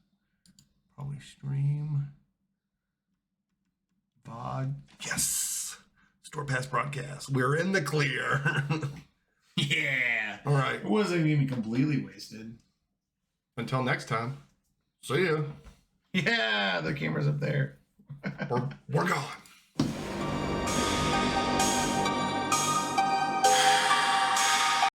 probably stream, VOD. Yes, Store Pass broadcast. We're in the clear. Yeah. All right. It wasn't even completely wasted. Until next time. See ya. Yeah, the camera's up there. We're gone.